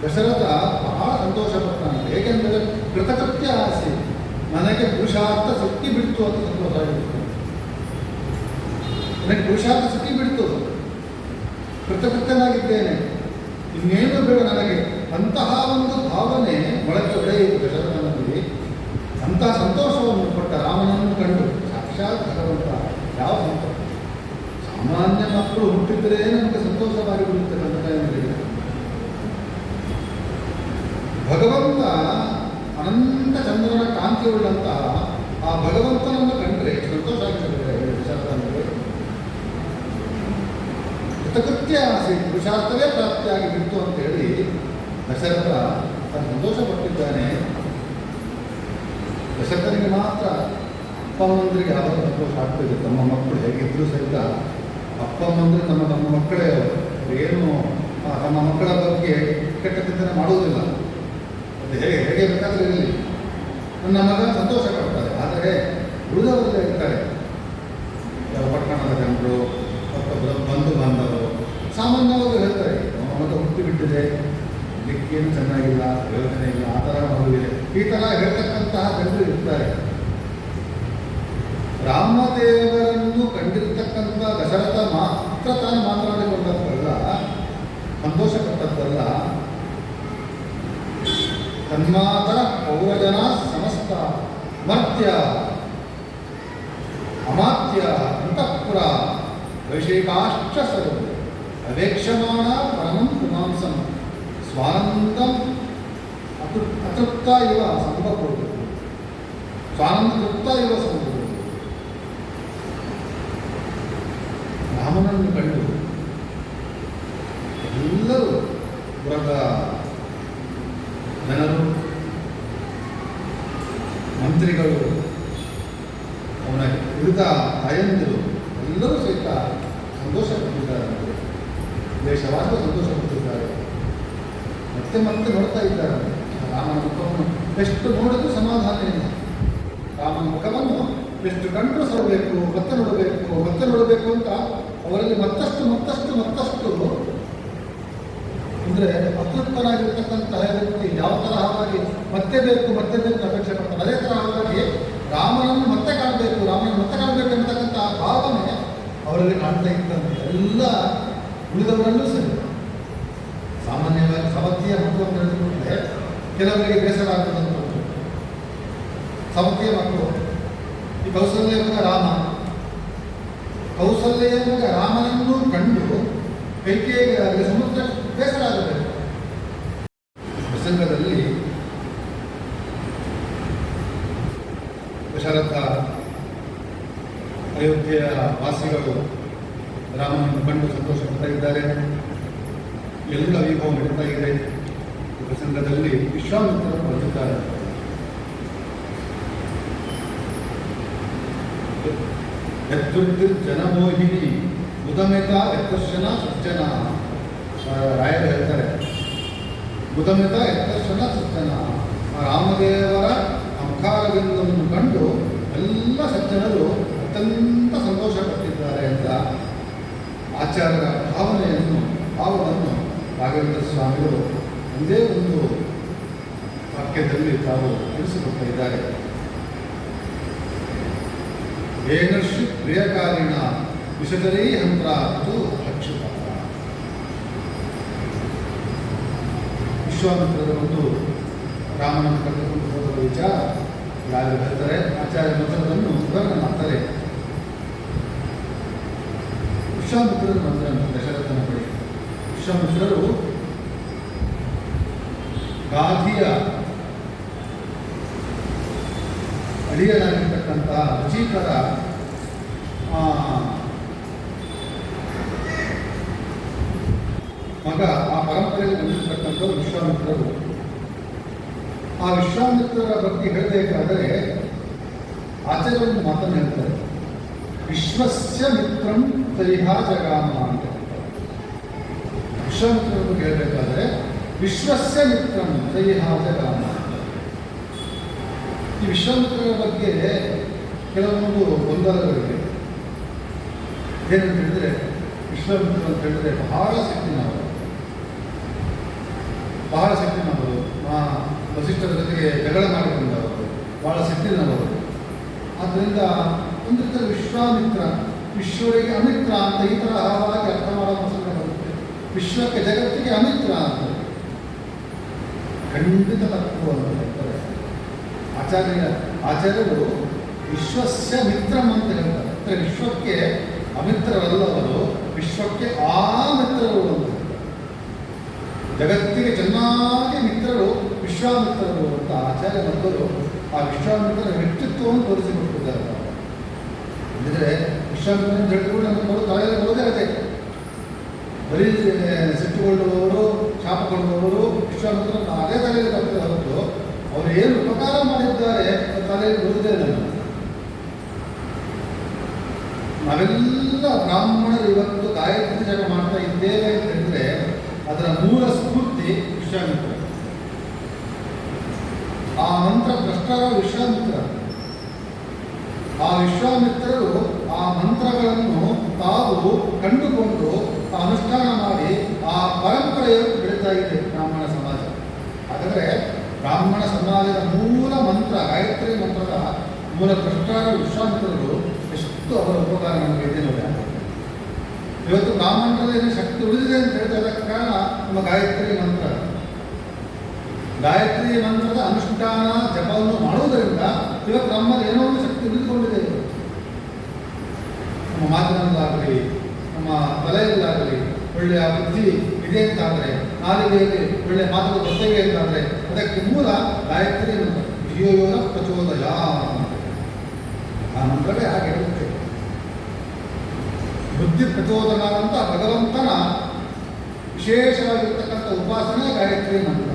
ದಶರಥ ಬಹಳ ಸಂತೋಷಪಟ್ಟಾನೆ. ಏಕೆಂದರೆ ಕೃತಕೃತ್ಯ ಆಸೆ, ನನಗೆ ಪುರುಷಾರ್ಥ ಸಿಕ್ಕಿ ಬಿಡ್ತು ಅಂತ ಸಂತೋಷ ಆಗಿತ್ತು. ನನಗೆ ಪುರುಷಾರ್ಥ ಸಿಕ್ಕಿ ಬಿಡ್ತು, ಕೃತಕೃತ್ಯನಾಗಿದ್ದೇನೆ, ಇನ್ನೇನು ಬೇಡ ನನಗೆ. ಅಂತಹ ಒಂದು ಭಾವನೆ ಒಳಗೆ ಒಡೆಯಿತು ದಶರಥನಲ್ಲಿ. ಅಂತಹ ಸಂತೋಷವನ್ನು ಕೊಟ್ಟ ರಾಮನನ್ನು ಕಂಡು ಸಾಕ್ಷಾತ್ ಭಗವಂತ. ಯಾವ ಸಂತೋಷ! ಸಾಮಾನ್ಯ ಮಕ್ಕಳು ಹುಟ್ಟಿದ್ರೆ ನಮಗೆ ಸಂತೋಷವಾಗಿ ಬಿಡುತ್ತೆ ತಂದೆ. ಭಗವಂತ ಅನಂತ ಚಂದ್ರನ ಕಾಂತಿಯುಳ್ಳಂತಹ ಆ ಭಗವಂತನನ್ನು ಕಂಡ್ರೆ ಸಂತೋಷ ಆಗಿರ್ತದೆ ದಶರಥನಿಗೆ. ಕೃತಕೃತ್ಯ ಆಸೆ, ಪುರುಷಾರ್ಥವೇ ಪ್ರಾಪ್ತಿಯಾಗಿ ಬಿಡ್ತು ಅಂತ ಹೇಳಿ ದಶರಥ ತಾನು ಸಂತೋಷ ಪಟ್ಟಿದ್ದಾನೆ. ದಶರಥನಿಗೆ ಮಾತ್ರ, ಅಪ್ಪ ಅಮ್ಮಂದ್ರಿಗೆ ಯಾವಾಗ ಸಂತೋಷ ಆಗ್ತದೆ. ತಮ್ಮ ಮಕ್ಕಳು ಹೇಗಿದ್ದರೂ ಸಹಿತ ಅಪ್ಪ ಅಮ್ಮಂದ್ರೆ ತಮ್ಮ ಮಕ್ಕಳೇ ಏನು ತಮ್ಮ ಮಕ್ಕಳ ಬಗ್ಗೆ ಕೆಟ್ಟ ಚಿಂತನೆ ಮಾಡುವುದಿಲ್ಲ. ಅದು ಹೇಗೆ ಬೇಕಾದರೂ ಇರಲಿ, ನನ್ನ ಮಗ ಸಂತೋಷ ಪಡ್ತಾರೆ. ಆದರೆ ಉಳಿದವರಲ್ಲೇ ಇರ್ತಾರೆ, ಪಟ್ಟಣದ ಜನರು ಅಥವಾ ಬಂಧು ಬಾಂಧವರು ಸಾಮಾನ್ಯವಾಗಿ ಹೇಳ್ತಾರೆ, ನಮ್ಮ ಮಗ ಹುಟ್ಟಿಬಿಟ್ಟಿದೆ, ಲಿಕ್ಕೇನು ಚೆನ್ನಾಗಿಲ್ಲ, ಯೋಚನೆ ಇಲ್ಲ, ಆ ಥರ ಮಗುವಿದೆ, ಈ ಥರ ಹೇಳ್ತಕ್ಕಂತಹ ಜನರು ಇರ್ತಾರೆ. ರಾಮದೇವರನ್ನು ಕಂಡಿರ್ತಕ್ಕಂಥ ದಶರಥ ಮಾತ್ರ ತಾನು ಮಾತನಾಡಿಕೊಂಡದ್ದಲ್ಲ, ಸಂತೋಷಪಟ್ಟದ್ದಲ್ಲ. ತನ್ಮಾತರ ಪೌರಜನ ಸಮಸ್ತ ಮರ್ತ್ಯ ಅಮಾತ್ಯ ಅಂತಃಪುರ ವೈಶೇಕಾಶ್ಚ ಸರ್ವ ಅವೇಕ್ಷಮಾಣ ಪರಮಂ ಪುಮಾಂಸಂ ಸ್ವಾನಂದಂ ಅತೃಪ್ತ ಇವ ಸಂಭವೋದು, ಸ್ವಾನಂದ ತೃಪ್ತ ಇವ ಸಂಭವೋದು. ರಾಮನನ್ನು ಕಂಡು ಎಲ್ಲರೂ ಪುರದ ಜನರು, ಮಂತ್ರಿಗಳು, ಅವನ ಉಳಿದ ತಾಯಂದಿರು ಎಲ್ಲರೂ ಸಹಿತ ಸಂತೋಷಪಟ್ಟಿದ್ದಾರೆ. ದೇಶವಾದ ಸಂತೋಷಪಟ್ಟಿದ್ದಾರೆ. ಮತ್ತೆ ಮತ್ತೆ ನೋಡ್ತಾ ಇದ್ದಾರೆ ರಾಮನ ಮುಖವನ್ನು. ಎಷ್ಟು ನೋಡಿದ್ರು ಸಮಾಧಾನ ಇಲ್ಲ. ರಾಮನ ಮುಖವನ್ನು ಎಷ್ಟು ಕಂಡು ಸರಬೇಕು, ಮತ್ತೆ ನೋಡಬೇಕು ಅಂತ ಅವರಲ್ಲಿ ಮತ್ತಷ್ಟು ಅಂದರೆ ಅತೃಪ್ತನಾಗಿರ್ತಕ್ಕಂತಹ ವ್ಯಕ್ತಿ ಯಾವ ತರಹವಾಗಿ ಮತ್ತೆ ಬೇಕು ಅಪೇಕ್ಷೆ ಪಡ್ತಾರೆ. ಅದೇ ತರಹವಾಗಿ ರಾಮನನ್ನು ಮತ್ತೆ ಕಾಣಬೇಕು ಅಂತಕ್ಕಂಥ ಭಾವನೆ ಅವರಲ್ಲಿ ಕಾಣ್ತಾ ಇದ್ದಂತೆ. ಎಲ್ಲ ಉಳಿದವರಲ್ಲೂ ಸರಿ. ಸಾಮಾನ್ಯವಾಗಿ ಸವತಿಯ ಮಕ್ಕಳನ್ನು ನಡೆದುಕೊಂಡ್ರೆ ಕೆಲವರಿಗೆ ಬೇಸರ ಆಗದಂಥದ್ದು. ಸವತಿಯ ಮಕ್ಕಳು, ಈ ಕೌಸಲ್ಯ ಮಗ ರಾಮನನ್ನು ಕಂಡು ಕೈಕೇಯಿಗೆ ಸಮುದ್ರ ಬೇಸರ ಆಗಬೇಕು. ಪ್ರಸಂಗದಲ್ಲಿ ದಶರಥ ಅಯೋಧ್ಯೆಯ ವಾಸಿಗಳು ರಾಮನನ್ನು ಕಂಡು ಸಂತೋಷ ಪಡ್ತಾ ಇದ್ದಾರೆ. ಎಲ್ಲ ವೈಭವ ನಡೀತಾ ಇದೆ. ಈ ಪ್ರಸಂಗದಲ್ಲಿ ವಿಶ್ವಾಮಿತ್ರರು ಬಂದಿದ್ದಾರೆ. ಜನಮೋಹಿನಿ ಮುದಮಿತ ಯತ್ದರ್ಶನ ಸಜ್ಜನ. ರಾಯರು ಹೇಳ್ತಾರೆ, ಮುದಮಿತ ಯತ್ದರ್ಶನ ಸಜ್ಜನ. ರಾಮದೇವರ ಮುಖಾರವಿಂದವನ್ನು ಕಂಡು ಎಲ್ಲ ಸಜ್ಜನರು ಅತ್ಯಂತ ಸಂತೋಷ ಪಟ್ಟಿದ್ದಾರೆ ಅಂತ ಆಚಾರ್ಯರ ಭಾವವನ್ನು ರಾಘವೇಂದ್ರ ಸ್ವಾಮಿಗಳು ಒಂದೇ ಒಂದು ವಾಕ್ಯದಲ್ಲಿ ತಾವು ತಿಳಿಸಿಕೊಡ್ತಾ ಇದ್ದಾರೆ. ಏನರ್ಷಿ ಪ್ರಿಯಕಾರಿಣ ವಿಷದರೇ ಹಂತ್ರಾತು ಅಕ್ಷುತ. ವಿಶ್ವಾಮಿತ್ರರ ಒಂದು ರಾಮನನ್ನು ಕರೆದುಕೊಂಡು ಹೋಗುವ ವಿಚಾರ ಯಾರು ಹೇಳ್ತಾರೆ, ಆಚಾರ್ಯ ಮಂತ್ರವನ್ನು ವಿವರಣೆ ಮಾಡ್ತಾರೆ. ವಿಶ್ವಾಮಿತ್ರರು ಬಂದ ದಶರಥನ ಬಳಿ. ವಿಶ್ವಾಮಿತ್ರರು ಗಾಧಿಯ ಅಡಿಯನಾಗಿರ್ತಕ್ಕಂಥ ರುಚಿಕರ ಮಗ, ಆ ಪರಂಪರೆಯಲ್ಲಿ ಬಂದಿರತಕ್ಕಂಥವ್ರು ವಿಶ್ವಾಮಿತ್ರರು. ಆ ವಿಶ್ವಾಮಿತ್ರರ ಬಗ್ಗೆ ಹೇಳಬೇಕಾದರೆ ಆಚಾರ್ಯರನ್ನು ಮಾತನ್ನು ಹೇಳ್ತಾರೆ. ವಿಶ್ವಸ್ಯ ಮಿತ್ರಂ ತೈಹಾ ಜಗಾಮ ಅಂತ. ವಿಶ್ವಾಮಿತ್ರರ ಬಗ್ಗೆ ಹೇಳಬೇಕಾದ್ರೆ ವಿಶ್ವಸ್ಯ ಮಿತ್ರಂ ತೈಹಾ ಜಗಾಮ. ಈ ವಿಶ್ವಾಮಿತ್ರರ ಬಗ್ಗೆ ಕೆಲವೊಂದು ಗೊಂದಲಗಳಿವೆ. ಏನಂತ ಹೇಳಿದ್ರೆ, ವಿಶ್ವಾಮಿತ್ರರು ಅಂತ ಹೇಳಿದ್ರೆ ಬಹಳ ಸಿಟ್ಟಿನವರು, ಬಹಳ ಸಿಟ್ಟಿನವರು. ವಸಿಷ್ಠರ ಜೊತೆಗೆ ಜಗಳ ಮಾಡಿಕೊಂಡವರು, ಬಹಳ ಸಿಟ್ಟಿನವರು. ಆದ್ದರಿಂದ ಒಂದು ರೀತಿಯ ವಿಶ್ವಾಮಿತ್ರ, ವಿಶ್ವರಿಗೆ ಅಮಿತ್ರ ಅಂತ ಈ ತರಹವಾಗಿ ಅರ್ಥ ಮಾಡೋ ಮಸೂರ ಬರುತ್ತೆ. ವಿಶ್ವಕ್ಕೆ ಜಗತ್ತಿಗೆ ಅಮಿತ್ರ ಅಂತ ಖಂಡಿತ ತಪ್ಪು ಅಂತ ಹೇಳ್ತಾರೆ ಆಚಾರ್ಯರು. ವಿಶ್ವಸ್ಯ ಮಿತ್ರಂ ಅಂತ ಹೇಳ್ತಾರೆ. ಅಂದರೆ ವಿಶ್ವಕ್ಕೆ ಅಮಿತ್ರರಲ್ಲವರು, ವಿಶ್ವಕ್ಕೆ ಆ ಮಿತ್ರರು ಅಂತ. ಜಗತ್ತಿಗೆ ಚೆನ್ನಾಗಿ ಮಿತ್ರರು ವಿಶ್ವಾಮಿತ್ರರು ಅಂತ ಆಚಾರ್ಯ ಮಕ್ಕಳು ಆ ವಿಶ್ವಾಮಿತ್ರರ ವ್ಯಕ್ತಿತ್ವವನ್ನು ತೋರಿಸಿಕೊಟ್ಟಿದ್ದಾರೆ. ಅಂದರೆ ವಿಶ್ವಾಮಿತ್ರನ ಹೇಳಿದ್ರು ನಮಗೆ ತಲೆಯಲ್ಲಿ ಬರೋದೇ ಅದೇ. ಬರೀ ಸಿಟ್ಟುಕೊಳ್ಳುವವರು, ಶಾಪ ಕೊಡುವವರು ವಿಶ್ವಾಮಿತ್ರ ಅದೇ ತಲೆಯಲ್ಲಿ ಬರ್ತದೆ ಹೊರತು ಅವರು ಏನು ಉಪಕಾರ ಮಾಡಿದ್ದಾರೆ ತಲೆಯಲ್ಲಿ ಬರುವುದೇ ಇಲ್ಲ. ನಾವೆಲ್ಲ ಬ್ರಾಹ್ಮಣರು ಇವತ್ತು ಗಾಯತ್ರಿ ಜಪ ಮಾಡ್ತಾ ಇದ್ದೇವೆ ಅಂತ ಹೇಳಿದ್ರೆ ಅದರ ಮೂಲ ಸ್ಫೂರ್ತಿ ವಿಶ್ವಾಮಿತ್ರ. ಆ ಮಂತ್ರ ಭ್ರಷ್ಟರ ವಿಶ್ವಾಮಿತ್ರ. ಆ ವಿಶ್ವಾಮಿತ್ರರು ಆ ಮಂತ್ರಗಳನ್ನು ತಾವು ಕಂಡುಕೊಂಡು ಅನುಷ್ಠಾನ ಮಾಡಿ ಆ ಪರಂಪರೆಯು ಬೆಳೀತಾ ಇದೆ ಬ್ರಾಹ್ಮಣ ಸಮಾಜ. ಹಾಗಾದರೆ ಬ್ರಾಹ್ಮಣ ಸಮಾಜದ ಮೂಲ ಮಂತ್ರ ಗಾಯತ್ರಿ ಮಂತ್ರದ ಮೂಲ ಭ್ರಷ್ಟರ ವಿಶ್ವಾಮಿತ್ರರು ಎಷ್ಟು ಅವರ ಉಪಕಾರ ನಮಗೆ ಇದೆ ನೋಡಿ. ಇವತ್ತು ಬ್ರಾಹ್ಮಣರಲ್ಲಿ ಏನು ಶಕ್ತಿ ಉಳಿದಿದೆ ಅಂತ ಹೇಳಿದ್ರೆ ಅದಕ್ಕೆ ಕಾರಣ ನಮ್ಮ ಗಾಯತ್ರಿ ಮಂತ್ರ. ಗಾಯತ್ರಿ ಮಂತ್ರದ ಅನುಷ್ಠಾನ ಜಪವನ್ನು ಮಾಡುವುದರಿಂದ ಇವತ್ತು ನಮ್ಮಲ್ಲಿ ಏನೋ ಒಂದು ಶಕ್ತಿ ಉಳಿದುಕೊಂಡಿದೆ. ನಮ್ಮ ಮಾತಿನಲ್ಲಾಗಲಿ, ನಮ್ಮ ತಲೆಯಲ್ಲಾಗಲಿ ಒಳ್ಳೆಯ ಬುದ್ಧಿ ಇದೆ ಅಂತಾದರೆ, ನಾಲಿಗೆಯಲ್ಲಿ ಒಳ್ಳೆಯ ಮಾತುಗಳು ಬರ್ತವೆ ಅಂತಾದರೆ ಅದಕ್ಕೆ ಮೂಲ ಗಾಯತ್ರಿ ಮಂತ್ರ. ಧಿಯೋಯೋನ ಪ್ರಚೋದಯ ಆ ಮಂತ್ರವೇ ಹಾಗೆ ಹೇಳುತ್ತೆ. ಬುದ್ಧಿ ಪ್ರಚೋದನ ಅಂತ ಭಗವಂತನ ವಿಶೇಷವಾಗಿರ್ತಕ್ಕಂಥ ಉಪಾಸನೆ ಗಾಯತ್ರಿ ಮಂತ್ರ.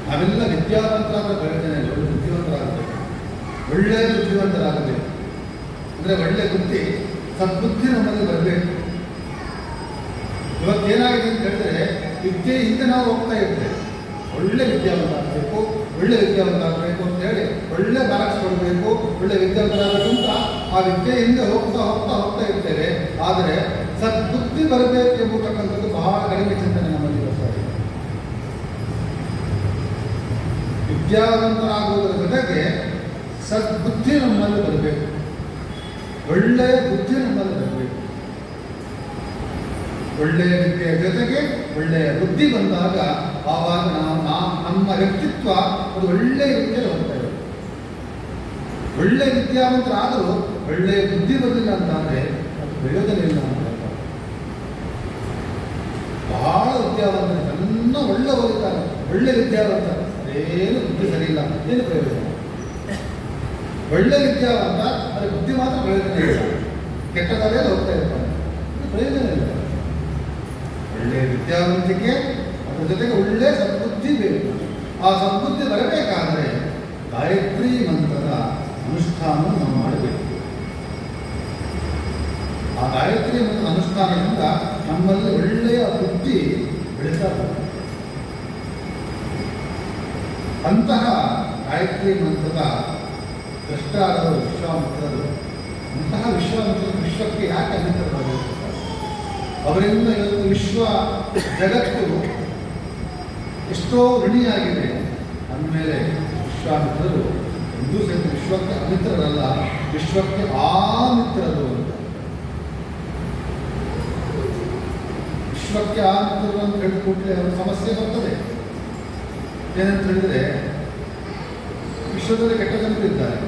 ನಾವೆಲ್ಲ ವಿದ್ಯಾವಂತರಾದ ಪ್ರಯೋಜನ ಇಲ್ಲ, ಬುದ್ಧಿವಂತರಾಗಬೇಕು, ಒಳ್ಳೆಯ ಬುದ್ಧಿವಂತರಾಗಬೇಕು. ಅಂದರೆ ಒಳ್ಳೆಯ ಬುದ್ಧಿ, ಸದ್ಬುದ್ಧಿ ನಮ್ಮಲ್ಲಿ ಬರಬೇಕು. ಇವತ್ತೇನಾಗಿದೆ ಅಂತ ಹೇಳಿದ್ರೆ ವಿದ್ಯೆ ಹಿಂದೆ ನಾವು ಹೋಗ್ತಾ ಇರ್ತೇವೆ. ಒಳ್ಳೆ ವಿದ್ಯಾವಂತ ಆಗಬೇಕು, ಒಳ್ಳೆ ವಿದ್ಯಾವಂತ ಆಗಬೇಕು ಅಂತ ಹೇಳಿ ಒಳ್ಳೆ ಮಾರ್ಕ್ಸ್ ಕೊಡಬೇಕು, ಒಳ್ಳೆ ವಿದ್ಯಾವಂತರಾಗಬೇಕು ಅಂತ ಆ ವಿದ್ಯೆ ಹಿಂದೆ ಹೋಗ್ತಾ ಹೋಗ್ತಾ ಹೋಗ್ತಾ ಇರ್ತೇವೆ. ಆದರೆ ಸದ್ಬುದ್ಧಿ ಬರಬೇಕು ಎಂಬತಕ್ಕಂಥದ್ದು ಬಹಳ ಕಡಿಮೆ ಚಿಂತನೆ ನಮ್ಮಲ್ಲಿ ಬರ್ತಾ ಇದೆ. ವಿದ್ಯಾವಂತರಾಗುವುದರ ಜೊತೆಗೆ ಸದ್ಬುದ್ಧಿ ನಮ್ಮಲ್ಲಿ ಬರಬೇಕು, ಒಳ್ಳೆಯ ಬುದ್ಧಿ ನಮ್ಮಲ್ಲಿ ಬರಬೇಕು. ಒಳ್ಳೆಯ ವಿದ್ಯೆಯ ಜೊತೆಗೆ ಒಳ್ಳೆಯ ಬುದ್ಧಿ ಬಂದಾಗ ಆವಾಗ ನಮ್ಮ ವ್ಯಕ್ತಿತ್ವ ಅದು ಒಳ್ಳೆಯ ರೀತಿಯಲ್ಲಿ ಹೋಗ್ತಾ ಇದೆ. ಒಳ್ಳೆ ವಿದ್ಯಾವಂತರಾದರೂ ಒಳ್ಳೆಯ ಬುದ್ಧಿ ಬರಲಿಲ್ಲ ಅಂತಾದರೆ ಅದು ಪ್ರಯೋಜನ ಇಲ್ಲ ಅಂತ ಹೇಳ್ತಾರೆ. ಬಹಳ ವಿದ್ಯಾವಂತರು ನನ್ನ ಒಳ್ಳೆ ಓದುತ್ತಾರೆ, ಒಳ್ಳೆ ವಿದ್ಯಾವಂತ, ಏನು ಬುದ್ಧಿ ಸರಿ ಇಲ್ಲ, ಏನು ಪ್ರಯೋಜನ? ಒಳ್ಳೆ ವಿದ್ಯಾವಂತ ಅದರ ಬುದ್ಧಿ ಮಾತ್ರ ಪ್ರಯೋಜನ ಇಲ್ಲ, ಕೆಟ್ಟದಾಗೇ ಹೋಗ್ತಾ ಇರ್ತಾನೆ, ಪ್ರಯೋಜನ ಇಲ್ಲ. ಒಳ್ಳೆಯ ವಿದ್ಯಾವಂತಿಕೆ ಅದರ ಜೊತೆಗೆ ಒಳ್ಳೆಯ ಸದ್ಬುದ್ಧಿ ಬೇಕು. ಆ ಸದ್ಬುದ್ಧಿ ಬರಬೇಕಾದರೆ ಗಾಯತ್ರಿ ಮಂತ್ರದ ಅನುಷ್ಠಾನ ನಾವು ಮಾಡಬೇಕು. ಆ ಗಾಯತ್ರಿ ಮಂತ್ರದ ಅನುಷ್ಠಾನದಿಂದ ನಮ್ಮಲ್ಲಿ ಒಳ್ಳೆಯ ಬುದ್ಧಿ ಬೆಳೀತಾ ಬರುತ್ತೆ. ಅಂತಹ ಗಾಯತ್ರಿ ಮಂತ್ರದ ಭ್ರಷ್ಟಾರರು ವಿಶ್ವಾಮಿತ್ರರು. ಅಂತಹ ವಿಶ್ವಾಮಿತ್ರರು ವಿಶ್ವಕ್ಕೆ ಯಾಕೆ ಅಮಿತ್ರರಾಗಿರ್ತಾರೆ? ಅವರಿಂದ ಇವತ್ತು ವಿಶ್ವ ಜಗತ್ತು ಎಷ್ಟೋ ಋಣಿಯಾಗಿದೆ ಅಂದಮೇಲೆ ವಿಶ್ವಾಮಿತ್ರರು ಎಂದೂ ಸಹಿತ ವಿಶ್ವಕ್ಕೆ ಅಮಿತ್ರರಲ್ಲ, ವಿಶ್ವಕ್ಕೆ ಆಮಿತ್ರರು ಅಂತ. ವಿಶ್ವಕ್ಕೆ ಆಮಿತ್ರರು ಅಂತ ಹೇಳಿದ ಕೂಡಲೇ ಅವರ ಸಮಸ್ಯೆ ಬರ್ತದೆ. ಏನಂತ ಹೇಳಿದರೆ ವಿಶ್ವದಲ್ಲಿ ಕೆಟ್ಟ ಜನರು ಇದ್ದಾರೆ.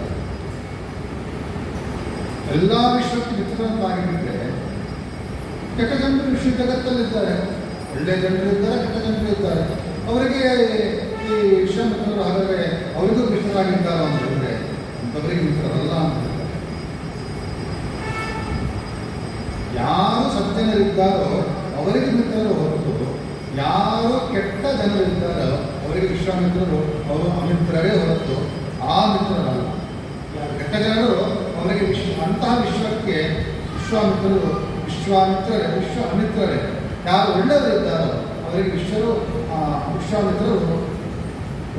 ಎಲ್ಲ ವಿಶ್ವಕ್ಕೆ ಮಿತ್ರರಂತಾಗಿದ್ದರೆ ಕೆಟ್ಟ ಜನರು ವಿಶ್ವ ಜಗತ್ತಲ್ಲಿದ್ದಾರೆ. ಒಳ್ಳೆಯ ಜನರು ಇದ್ದಾರೆ, ಕೆಟ್ಟ ಜನರು ಇದ್ದಾರೆ. ಅವರಿಗೆ ಈ ವಿಶ್ವಾಮಿತ್ರರು ಹಾಗಾದರೆ ಅವರಿಗೂ ಮಿತ್ರರಾಗಿದ್ದಾರೆ ಅಂತ ಹೇಳಿದ್ರೆ ಅಂಥವರಿಗೆ ಮಿತ್ರರಲ್ಲ ಅಂತ ಹೇಳ್ತಾರೆ. ಯಾರು ಸಜ್ಜನರಿದ್ದಾರೋ ಅವರಿಗೆ ಮಿತ್ರರು ಹೊರತು ಯಾರು ಕೆಟ್ಟ ಜನರಿದ್ದಾರೋ ಅವರಿಗೆ ವಿಶ್ವಾಮಿತ್ರರು ಅವರು ಅಮಿತ್ರರೇ ಹೊರತು ಆ ಮಿತ್ರರಲ್ಲ. ಕೆಟ್ಟ ಜನರು ಅವರಿಗೆ ಅಂತಹ ವಿಶ್ವಕ್ಕೆ ವಿಶ್ವಾಮಿತ್ರರು ವಿಶ್ವ ಅಮಿತ್ರರೇ. ಯಾರು ಒಳ್ಳೆಯವರಿದ್ದಾರೋ ಅವರಿಗೆ ವಿಶ್ವಾಮಿತ್ರರು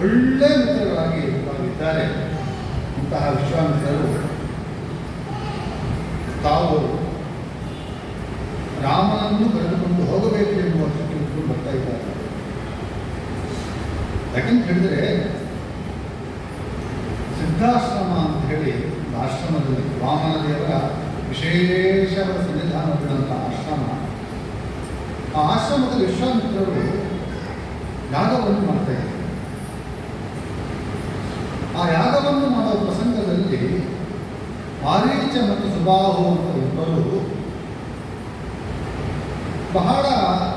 ಒಳ್ಳೆಯ ಮಿತ್ರರಾಗಿ ಇದ್ದಾರೆ. ಇಂತಹ ವಿಶ್ವಾಮಿತ್ರರು ತಾವು ರಾಮನನ್ನು ಕರೆದುಕೊಂಡು ಹೋಗಬೇಕು ಎನ್ನುವ ಸ್ಥಿತಿಯನ್ನು ಬರ್ತಾ ಇದ್ದಾರೆ. ಯಾಕಂತ ಹೇಳಿದರೆ ಸಿದ್ಧಾಶ್ರಮ ಅಂತ ಹೇಳಿ ಆಶ್ರಮದಲ್ಲಿ ವಾಮನ ದೇವರ ವಿಶೇಷವಾದ ಸನ್ನಿಧಾನವಿರುವಂಥ ಆಶ್ರಮ. ಆ ಆಶ್ರಮದಲ್ಲಿ ವಿಶ್ವಾಮಿತ್ರರು ಯಾಗವನ್ನು ಮಾಡ್ತಾ ಇದ್ದಾರೆ. ಆ ಯಾಗವನ್ನು ಮಾಡುವ ಪ್ರಸಂಗದಲ್ಲಿ ಮಾರೀಚ ಮತ್ತು ಸುಬಾಹು ಅಂತ ಇಬ್ಬರು ಬಹಳ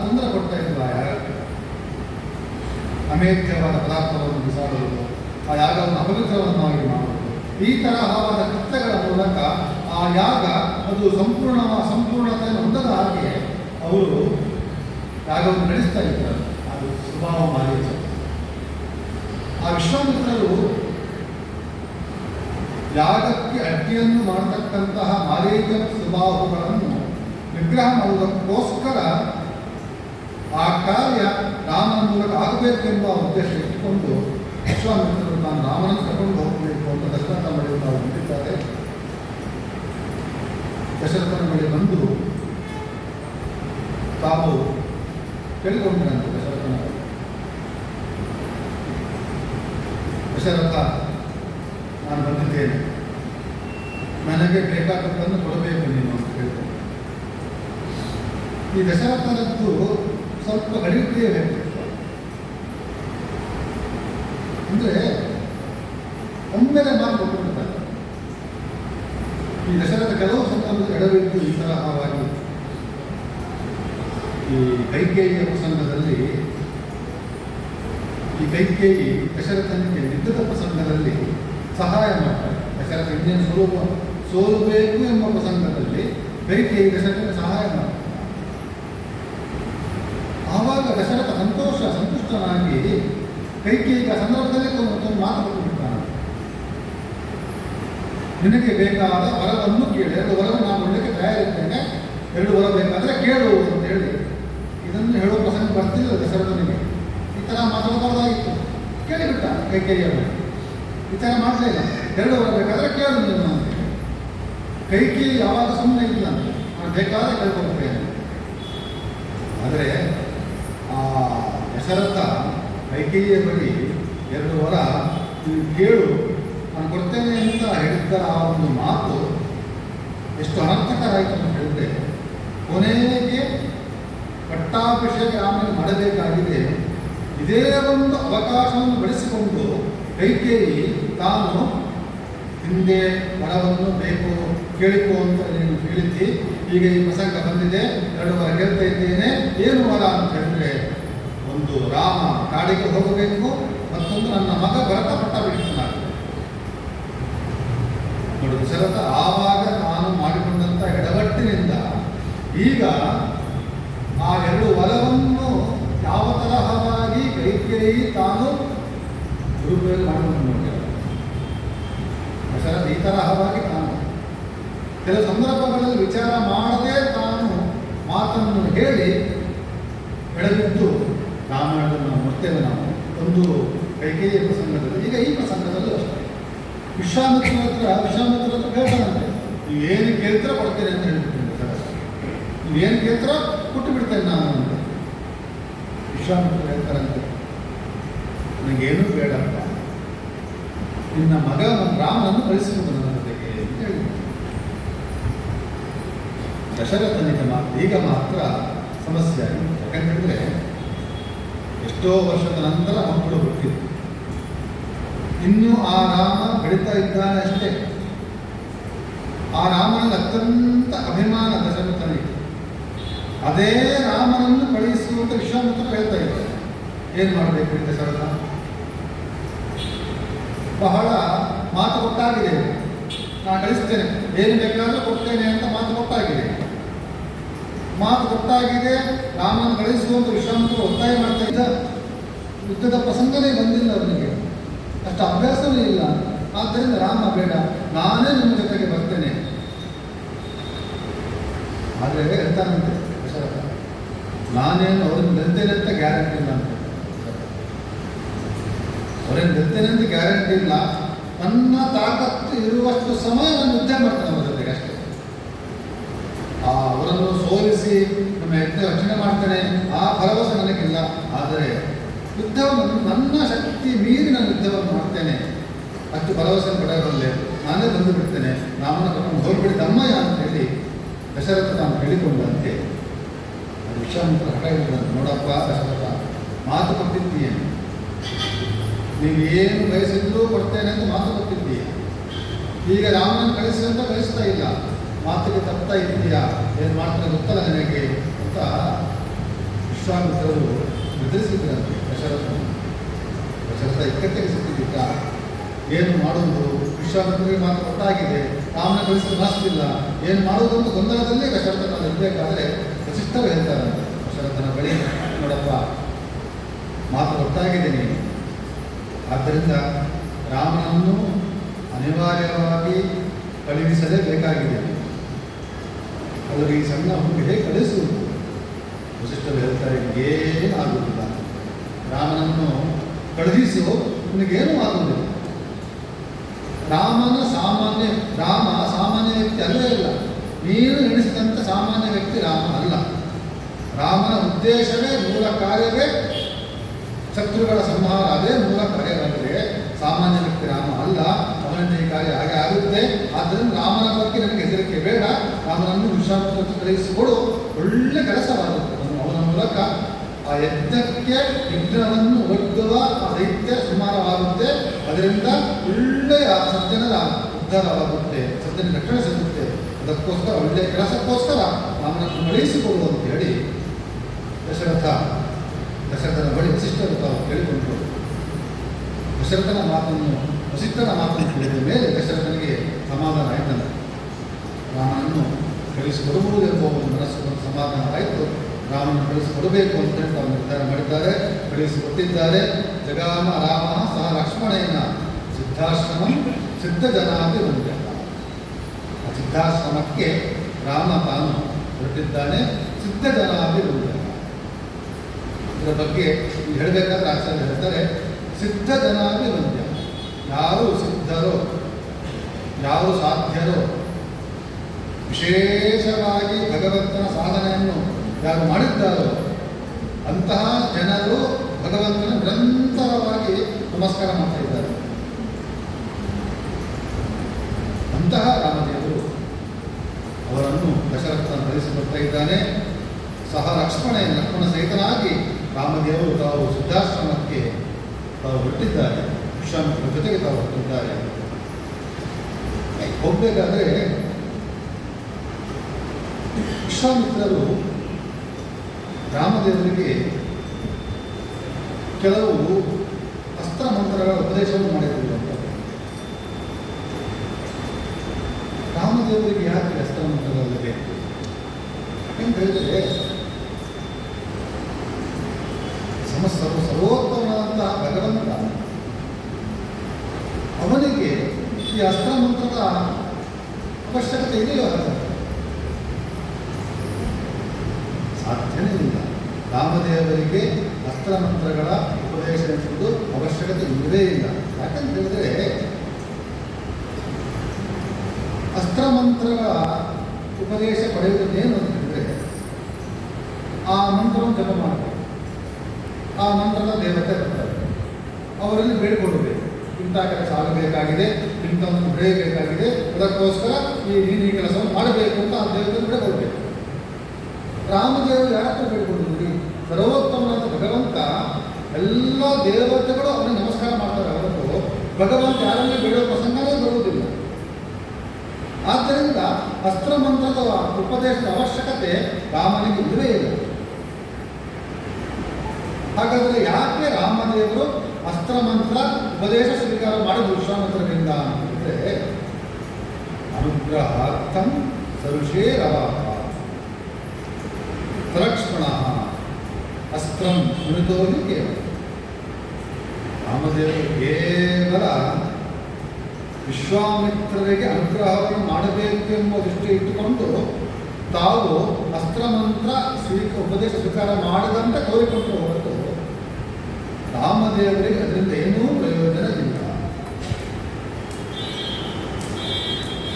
ತೊಂದರೆ ಕೊಡ್ತಾ ಇದ್ರು. ಆ ಯಾಗಕ್ಕೆ ಅಮೇಧ್ಯವಾದ ಪದಾರ್ಥವನ್ನು ಬಿಸಾಡುವುದು, ಆ ಯಾಗವನ್ನು ಅಪವಿತ್ರವನ್ನಾಗಿ ಮಾಡುವುದು, ಈ ತರಹವಾದ ಕೃತ್ಯಗಳ ಮೂಲಕ ಆ ಯಾಗ ಅದು ಸಂಪೂರ್ಣತೆಯನ್ನು ಹೊಂದದ ಹಾಗೆ ಅವರು ಯಾಗವನ್ನು ನಡೆಸ್ತಾ ಇದ್ದಾರೆ. ಅದು ಸ್ವಭಾವ ಮಾರೀಚ. ಆ ವಿಶ್ವಾಮಿತ್ರರು ಯಾಗಕ್ಕೆ ಅಡ್ಡಿಯನ್ನು ಮಾಡತಕ್ಕಂತಹ ಮಾರೀಚ ಸ್ವಭಾವಗಳನ್ನು ನಿಗ್ರಹ ಮಾಡುವುದಕ್ಕೋಸ್ಕರ ಆ ಕಾರ್ಯ ರಾಮನ ಮೂಲಕ ಆಗಬೇಕೆಂಬ ಉದ್ದೇಶ ಇಟ್ಟುಕೊಂಡು ವಿಶ್ವಾಮಿತ್ರರು ತಾನು ರಾಮನನ್ನು ಕರ್ಕೊಂಡು ಹೋಗಬೇಕು ಅಂತ ದಶರಥ ಬಳಿ ತಾವು ಬಂದಿದ್ದಾರೆ. ದಶರಥನ ಬಳಿ ಬಂದು ತಾವು ಕೇಳಿಕೊಂಡ್ರಂತೆ ದಶರಥ, ನಾನು ಬಂದಿದ್ದೇನೆ, ನನಗೆ ಬೇಕಾದದ್ದನ್ನು ಕೊಡಬೇಕು ನೀನು ಅಂತ ಹೇಳಿದೆ. ಈ ದಶರಥನದ್ದು ಸ್ವಲ್ಪ ಗಡಿಬಿಡಿಯ ವ್ಯಕ್ತಿತ್ವ. ಅಂದರೆ ಒಮ್ಮೆಲೆ ಮಾತು ಕೊಟ್ಟುಬಿಡ್ತಾರೆ. ಈ ದಶರಥ ಕೆಲವು ಸಂದರ್ಭದಲ್ಲಿ ಎಡವಿದ್ದು ಈ ತರಹವಾಗಿ ಈ ಕೈಕೇಯಿಯ ಪ್ರಸಂಗದಲ್ಲಿ ಈ ಕೈಕೇಯಿ ದಶರಥನಿಗೆ ಯುದ್ಧದ ಪ್ರಸಂಗದಲ್ಲಿ ಸಹಾಯ ಮಾಡ್ತಾರೆ. ದಶರಥ ಇನ್ನೇನು ಸೋಲಬೇಕು ಎಂಬ ಪ್ರಸಂಗದಲ್ಲಿ ಕೈಕೇಯಿ ದಶರಥನಿಗೆ ಸಹಾಯ ಮಾಡ್ತಾರೆ. ಆವಾಗ ದಶರಥ ಸಂತುಷ್ಟನಾಗಿ ಕೈಕೇಯಿಗೆ ಆ ಸಂದರ್ಭದಲ್ಲಿ ಒಂದು ಮಾತು ಕೊಟ್ಟುಬಿಡ್ತಾನೆ. ನಿನಗೆ ಬೇಕಾದ ವರವನ್ನು ಕೇಳಿ, 2 ವರವನ್ನು ನಾನು ಕೊಡಲಿಕ್ಕೆ ತಯಾರಿದ್ದೇನೆ, 2 ವರ ಬೇಕಾದರೆ ಕೇಳು ಅಂತ ಹೇಳಿ ಇದನ್ನು ಹೇಳೋ ಪ್ರಸಂಗ ಬರ್ತಿಲ್ಲ ದಶರಥನಿಗೆ. ಈ ಥರ ಮಾತಾಡಬಾರ್ದಾಗಿತ್ತು, ಕೇಳಿಬಿಟ್ಟ ಕೈಕೇಯಿಯನ್ನು. ಈ ಥರ ಮಾಡಲಿಲ್ಲ, 2 ವರ ಬೇಕಾದರೆ ಕೇಳು ನೀನು ಅಂತ. ಕೈಕೇಯಿ ಯಾವಾಗ ಸುಮ್ಮನೆ ಇಲ್ಲ, ನಾನು ಬೇಕಾದರೆ ಕೇಳ್ಕೊಳ್ತೇನೆ. ಆದರೆ ಆ ದಶರಥ ಕೈಕೇಯಿಯ ಬಳಿ 2 ವರ ನೀವು ಕೇಳು ನಾನು ಕೊಡ್ತೇನೆ ಅಂತ ಹೇಳಿದ್ದ ಆ ಒಂದು ಮಾತು ಎಷ್ಟು ಅನರ್ಥಕರಾಯಿತು ಅಂತ ಹೇಳಿದ್ರೆ, ಕೊನೆಗೆ ಪಟ್ಟಾಭಿಷೇಕ ರಾಮನಿಗೆ ಮಾಡಬೇಕಾಗಿದೆ. ಇದೇ ಒಂದು ಅವಕಾಶವನ್ನು ಬಳಸಿಕೊಂಡು ಕೈಕೇಯಿ ತಾನು ಹಿಂದೆ ವರವನ್ನು ಬೇಕು ಕೇಳಿಕೋ ಅಂತ ನೀನು ಹೇಳಿದ್ದಿ, ಈಗ ಈ ಪ್ರಸಂಗ ಬಂದಿದೆ, 2 ವರ ಕೇಳ್ತಾ ಇದ್ದೇನೆ. ಏನು ವರ ಅಂತ ಹೇಳಿದ್ರೆ, ಒಂದು ರಾಮ ಕಾಡಿಗೆ ಹೋಗಬೇಕು, ಮತ್ತೊಂದು ನನ್ನ ಮಗ ಭರತ ಪಟ್ಟಾಭಿಷೇಕನಾಗಬೇಕು. ನೋಡಿ, ದಶರಥ ಆವಾಗ ನಾನು ಮಾಡಿಕೊಂಡಂಥ ಎಡವಟ್ಟಿನಿಂದ ಈಗ ಆ 2 ವರವನ್ನು ಯಾವ ತರಹವಾಗಿ ಕೈಕೇಯಿ ತಾನು ದುರುಪಯೋಗ ಮಾಡಿಕೊಂಡು ನೋಡಿದ. ದಶರಥ ಈ ತರಹವಾಗಿ ತಾನು ಕೆಲವು ಸಂದರ್ಭಗಳಲ್ಲಿ ವಿಚಾರ ಮಾಡದೆ ತಾನು ಮಾತನ್ನು ಹೇಳಿ ಬೆಳೆದಿದ್ದು ರಾಮಾಯಣವನ್ನು ನಾವು ನೋಡ್ತೇವೆ. ನಾವು ಒಂದು ಕೈಕೇಯಿಯ ಪ್ರಸಂಗದಲ್ಲಿ, ಈಗ ಈ ಪ್ರಸಂಗದಲ್ಲೂ ಅಷ್ಟೇ ವಿಶ್ವಾಮಿತ್ರ ಹತ್ರ ಕೇಳ್ತಾನಂತೆ, ನೀವೇನು ಕೇಳ್ತೀರ ಕೊಡ್ತೇನೆ ಅಂತ ಹೇಳ್ಬಿಡ್ತೇನೆ ದಶರಥ. ನೀವೇನು ಕೇಳ್ತೀರ ಕೊಟ್ಟು ಬಿಡ್ತೇನೆ ನಾನು ಅಂತ. ವಿಶ್ವಾಮಿತ್ರ ಹೇಳ್ತಾರಂತೆ, ನನಗೇನು ಬೇಡಪ್ಪ, ನಿನ್ನ ಮಗ ರಾಮನನ್ನು ಕಳಿಸಿಕೊಂಡು ನನ್ನ ಜೊತೆಗೆ ಅಂತ ಹೇಳಿದ. ದಶರಥನಿಗೆ ಈಗ ಮಾತ್ರ ಸಮಸ್ಯೆ ಆಗಿದೆ. ಯಾಕಂತೇಳಿದ್ರೆ ಎಷ್ಟೋ ವರ್ಷದ ನಂತರ ಮಕ್ಕಳು ಹುಟ್ಟಿದ್ರು. ಇನ್ನೂ ಆ ರಾಮ ಬೆಳೀತಾ ಇದ್ದಾನೆ ಅಷ್ಟೇ. ಆ ರಾಮನಲ್ಲಿ ಅತ್ಯಂತ ಅಭಿಮಾನ ದಶರಥನಿಗೆ. ಅದೇ ರಾಮನನ್ನು ಕಳುಹಿಸುವಂತ ವಿಶ್ವಾಮಿತ್ರ ಹೇಳ್ತಾ ಇದ್ದಾರೆ. ಏನು ಮಾಡಬೇಕು ದಶರಥ? ಬಹಳ ಮಾತು ಕೊಟ್ಟಾಗಿದೆ, ನಾನು ಕಳಿಸ್ತೇನೆ, ಏನು ಬೇಕಾದರೂ ಕೊಡ್ತೇನೆ ಅಂತ ಮಾತು ಕೊಟ್ಟಾಗಿದೆ. ರಾಮನ ಕಳಿಸುವಂತ ವಿಶ್ವಾಮಿತ್ರ ಒತ್ತಾಯ ಮಾಡ್ತಾ ಇದ್ದ. ಯುದ್ಧದ ಪ್ರಸಂಗನೇ ಬಂದಿಲ್ಲ ಅವನಿಗೆ, ಅಷ್ಟು ಅಭ್ಯಾಸವೇ ಇಲ್ಲ. ಆದ್ದರಿಂದ ರಾಮ ಬೇಡ, ನಾನೇ ನಿಮ್ಮ ಜೊತೆಗೆ ಬರ್ತೇನೆ. ಆದರೆ ಹೇಳ್ತಾನಂತೆ ದಶರಥ, ನಾನೇನು ಅವ್ರನ್ನ ಗೆಲ್ತೇನೆ ಅಂತ ಗ್ಯಾರಂಟಿ ಇಲ್ಲ ಅಂತ. ಅವ್ರೇನು ಗೆಲ್ತೇನೆ ಅಂತ ಗ್ಯಾರಂಟಿ ಇಲ್ಲ, ನನ್ನ ತಾಕತ್ತು ಇರುವಷ್ಟು ಸಮಯ ನಾನು ಯುದ್ಧ ಮಾಡ್ತೇನೆ ಅವ್ರ ಜೊತೆಗೆ ಅಷ್ಟೇ. ಆಯಿತು ರಕ್ಷಣೆ ಮಾಡ್ತೇನೆ ಆ ಭರವಸೆ ನನಗಿಲ್ಲ. ಆದರೆ ಯುದ್ಧವನ್ನು ನನ್ನ ಶಕ್ತಿ ಮೀರಿ ನಾನು ಯುದ್ಧವನ್ನು ಮಾಡ್ತೇನೆ, ಅಷ್ಟು ಭರವಸೆ ಪಡೆಯಬಲ್ಲೆ, ನಾನೇ ಬಂದು ಬಿಡ್ತೇನೆ, ರಾಮನ ಕರ್ಕೊಂಡು ಹೋಗ್ಬಿಡಿ ತಮ್ಮಯ್ಯ ಅಂತ ಹೇಳಿ ದಶರಥ ತಾನು ಹೇಳಿಕೊಂಡಂತೆ ವಿಶ್ವಾಮಿತ್ರ ಹಠ ಹಿಡಿದಂತೆ, ನೋಡಪ್ಪ ದಶರಥ, ಮಾತು ಕೊಟ್ಟಿದ್ದೀಯ, ನೀವು ಏನು ಬಯಸಿದ್ರೂ ಕೊಡ್ತೇನೆ ಅಂತ ಮಾತು ಕೊಟ್ಟಿದ್ದೀಯ, ಈಗ ರಾಮನನ್ನು ಕಳಿಸಿ ಅಂತ ಕಳಿಸ್ತಾ ಇಲ್ಲ, ಮಾತಿಗೆ ತಪ್ತಾ ಇದ್ದೀಯಾ, ಏನು ಮಾಡ್ತಾನೆ ಗೊತ್ತಲ್ಲ ನನಗೆ ಅಂತ ವಿಶ್ವಾಮಿತ್ರರು ಬೆದರಿಸಿದ್ರಂತೆ ದಶರಥ ಇಕ್ಕಟ್ಟಿಗೆ ಸಿಕ್ಕಿದ್ದ. ಏನು ಮಾಡುವುದು, ವಿಶ್ವಾಮಿತ್ರರಿಗೆ ಮಾತು ಕೊಟ್ಟಾಗಿದೆ, ರಾಮನ ಕಳಿಸಲು ಮಾಸ್ತಿಲ್ಲ, ಏನು ಮಾಡುವುದು ಅಂತ ಗೊಂದಲದಲ್ಲೇ ದಶರಥ ನಾನು ಇರಬೇಕಾದ್ರೆ ವಸಿಷ್ಠರು ಹೇಳ್ತಾರಂತೆ ದಶರಥನ ಬಳಿ, ನೋಡಪ್ಪ ಮಾತು ಗೊತ್ತಾಗಿದೆ ನೀನು, ಆದ್ದರಿಂದ ರಾಮನನ್ನು ಅನಿವಾರ್ಯವಾಗಿ ಕಳುಹಿಸಲೇ ಬೇಕಾಗಿದೆ, ಅವರು ಈ ಸಣ್ಣ ಹುಡುಗಿಗೆ ಕಳಿಸುವುದು. ವಸಿಷ್ಠರು ಹೇಳ್ತಾರೆ ಏನೂ ಆಗುವುದಿಲ್ಲ, ರಾಮನನ್ನು ಕಳುಹಿಸು, ನಿನಗೇನೂ ಆಗುವುದಿಲ್ಲ. ರಾಮ ಸಾಮಾನ್ಯ ವ್ಯಕ್ತಿ ಅಲ್ಲೇ ಇಲ್ಲ, ನೀನು ಎಣಿಸಿದಂಥ ಸಾಮಾನ್ಯ ವ್ಯಕ್ತಿ ರಾಮ ಅಲ್ಲ. ರಾಮನ ಉದ್ದೇಶವೇ, ಮೂಲ ಕಾರ್ಯವೇ ಶತ್ರುಗಳ ಸಂಹಾರ, ಅದೇ ಮೂಲ ಕಾರ್ಯವಾಗಿದೆ. ಸಾಮಾನ್ಯ ವ್ಯಕ್ತಿ ರಾಮ ಅಲ್ಲ, ಅವನಿಂದ ಈ ಕಾರ್ಯ ಹಾಗೆ ಆಗುತ್ತೆ. ಆದ್ದರಿಂದ ರಾಮನ ಬಗ್ಗೆ ನನಗೆ ಹೆದರಿಕೆ ಬೇಡ, ರಾಮನನ್ನು ವಿಶ್ವಾಮಿತ್ರಕ್ಕೆ ಕಳುಹಿಸಿಕೊಡು, ಒಳ್ಳೆ ಕೆಲಸವಾಗುತ್ತೆ. ಅವನ ಮೂಲಕ ಆ ಯಜ್ಞಕ್ಕೆ ವಿಘ್ನವನ್ನು ಒಡ್ಡುವ ಆ ದೈತ್ಯ ಸಂಹಾರವಾಗುತ್ತೆ, ಅದರಿಂದ ಒಳ್ಳೆಯ ಸಜ್ಜನರ ಉದ್ಧಾರವಾಗುತ್ತೆ, ಸಜ್ಜನ ರಕ್ಷಣೆ ಸಿಗುತ್ತೆ. ಅದಕ್ಕೋಸ್ಕರ ಒಳ್ಳೆಯ ಕೆಲಸಕ್ಕೋಸ್ಕರ ರಾಮನನ್ನು ಕಳುಹಿಸಿಕೊಡು ಅಂತ ಹೇಳಿ ದಶರಥನ ಬಳಿ ವಸಿಷ್ಠರು ತಾವು ಕೇಳಿಕೊಂಡರು. ವಸಿಷ್ಠನ ಮಾತನ್ನು ಕೇಳಿದ ಮೇಲೆ ದಶರಥನಿಗೆ ಸಮಾಧಾನ ಆಯ್ತಲ್ಲ, ರಾಮನನ್ನು ಕಳಿಸಿಕೊಡಬಹುದು ಎಂಬ ಒಂದು ಮನಸ್ಸು ಸಮಾಧಾನ ಆಯಿತು. ರಾಮನನ್ನು ಕಳಿಸಿಕೊಡಬೇಕು ಅಂತ ಹೇಳಿ ತಾವು ನಿರ್ಧಾರ ಮಾಡಿದ್ದಾರೆ, ಕಳಿಸಿಕೊಟ್ಟಿದ್ದಾರೆ. ಜಗಾಮ ರಾಮ ಸಹ ಲಕ್ಷ್ಮಣೇನ ಸಿದ್ಧಾಶ್ರಮಂ ಸಿದ್ಧಜನಾಭಿ ಬಂದ. ಆ ಸಿದ್ಧಾಶ್ರಮಕ್ಕೆ ರಾಮ ತಾನು ಹೊರಟಿದ್ದಾನೆ, ಸಿದ್ಧಜನಾಭಿ ಬಂದ. ಇದರ ಬಗ್ಗೆ ಹೇಳಬೇಕಾದ್ರೆ ಆಚಾರ್ಯ ಹೇಳ್ತಾರೆ, ಸಿದ್ಧಜನಾಭಿ ಬಂದ್ಯ, ಯಾರು ಸಿದ್ಧರೋ, ಯಾರು ಸಾಧ್ಯರೋ, ವಿಶೇಷವಾಗಿ ಭಗವಂತನ ಸಾಧನೆಯನ್ನು ಯಾರು ಮಾಡಿದ್ದಾರೋ ಅಂತಹ ಜನರು ಭಗವಂತನ ನಿರಂತರವಾಗಿ ನಮಸ್ಕಾರ ಮಾಡ್ತಾ ಇದ್ದಾರೆ. ಅಂತಹ ರಾಮದೇವರು ಅವರನ್ನು ದಶರಥನ ಕಳಿಸಿಕೊಡ್ತಾ ಇದ್ದಾನೆ. ಸಹ ಲಕ್ಷ್ಮಣ ಸಹಿತನಾಗಿ ರಾಮದೇವರು ತಾವು ಸಿದ್ಧಾಶ್ರಮಕ್ಕೆ ತಾವು ಹೊರಟಿದ್ದಾರೆ, ವಿಶ್ವಾಮಿತ್ರ ಜೊತೆಗೆ ತಾವು ಹೊರಟಿದ್ದಾರೆ. ಹೋಗಬೇಕಾದ್ರೆ ವಿಶ್ವಾಮಿತ್ರರು ರಾಮದೇವರಿಗೆ ಕೆಲವು ಅಸ್ತ್ರ ಮಂತ್ರಗಳ ಉಪದೇಶವನ್ನು ಮಾಡಿರುವಂಥದ್ದು. ರಾಮದೇವರಿಗೆ ಯಾಕೆ ಅಸ್ತ್ರ ಮಂತ್ರಗಳಲ್ಲಿ ಬೇಕು ಅಂತ ಹೇಳಿದರೆ, ಸರ್ವೋತ್ತಮನಾದಂತಹ ಭಗವಂತ ಅವನಿಗೆ ಈ ಅಸ್ತ್ರ ಮಂತ್ರದ ಅವಶ್ಯಕತೆ ಇದೆಯೋ ಸಾಧ್ಯನೇ ಇಲ್ಲ. ರಾಮದೇವರಿಗೆ ಅಸ್ತ್ರ ಮಂತ್ರಗಳ ಉಪದೇಶ ಎನ್ನುವುದು ಅವಶ್ಯಕತೆ ಇಲ್ಲವೇ ಇಲ್ಲ. ಯಾಕಂತ ಹೇಳಿದ್ರೆ ಅಸ್ತ್ರ ಮಂತ್ರಗಳ ಉಪದೇಶ ಪಡೆಯುವುದೇನು ಅಂತ ಹೇಳಿದ್ರೆ, ಆ ಮಂತ್ರವನ್ನು ಜಪ ಮಾಡಬೇಕು, ಆ ಮಂತ್ರದ ದೇವತೆ ಬರ್ತಾರೆ, ಅವರಲ್ಲಿ ಬೇಡಿಕೊಳ್ಳಬೇಕು, ಇಂಥ ಕೆಲಸ ಆಗಬೇಕಾಗಿದೆ, ಇಂಥವನ್ನು ಬೆಳೆಯಬೇಕಾಗಿದೆ, ಅದಕ್ಕೋಸ್ಕರ ಈ ಕೆಲಸವನ್ನು ಮಾಡಬೇಕು ಅಂತ ಆ ದೇವತೆ ಬೇಡಿಕೊಳ್ಬೇಕು. ರಾಮದೇವರು ಯಾರತ್ರ ಬೇಡಿಕೊಂಡಿದ್ದೀರಿ? ಸರ್ವೋತ್ತಮನಾದ ಭಗವಂತ ಎಲ್ಲ ದೇವತೆಗಳು ಅವನಿಗೆ ನಮಸ್ಕಾರ ಮಾಡ್ತಾರೆ ಹೊರತು ಭಗವಂತ ಯಾರನ್ನೇ ಬೇಡುವ ಪ್ರಸಂಗನೇ ಬರುವುದಿಲ್ಲ. ಆದ್ದರಿಂದ ಅಸ್ತ್ರ ಮಂತ್ರದ ಉಪದೇಶದ ಅವಶ್ಯಕತೆ ರಾಮನಿಗೆ ಇಲ್ಲವೇ ಇಲ್ಲ. ಹಾಗಾದರೆ ಯಾಕೆ ರಾಮದೇವರು ಅಸ್ತ್ರ ಮಂತ್ರ ಉಪದೇಶ ಸ್ವೀಕಾರ ಮಾಡಿದ್ರು ವಿಶ್ವಾಮಿತ್ರರಿಂದ ಅಂತಂದರೆ, ಅನುಗ್ರಹಾರ್ಥಂ ಸರುಷೇರವಾಹ ಲಕ್ಷ್ಮಣ ಅಸ್ತ್ರಂ ಮೃತೋಹಿ ಕೇವಲ. ರಾಮದೇವರು ಕೇವಲ ವಿಶ್ವಾಮಿತ್ರರಿಗೆ ಅನುಗ್ರಹವನ್ನು ಮಾಡಬೇಕೆಂಬ ದೃಷ್ಟಿ ಇಟ್ಟುಕೊಂಡು ತಾವು ಅಸ್ತ್ರಮಂತ್ರ ಉಪದೇಶ ಸ್ವೀಕಾರ ಮಾಡಿದಂತೆ ತೋರಿಕೊಂಡರು ಹೊರತು ರಾಮದೇವರಿಗೆ ಅದರಿಂದ ಏನೂ ಪ್ರಯೋಜನವಿಲ್ಲ.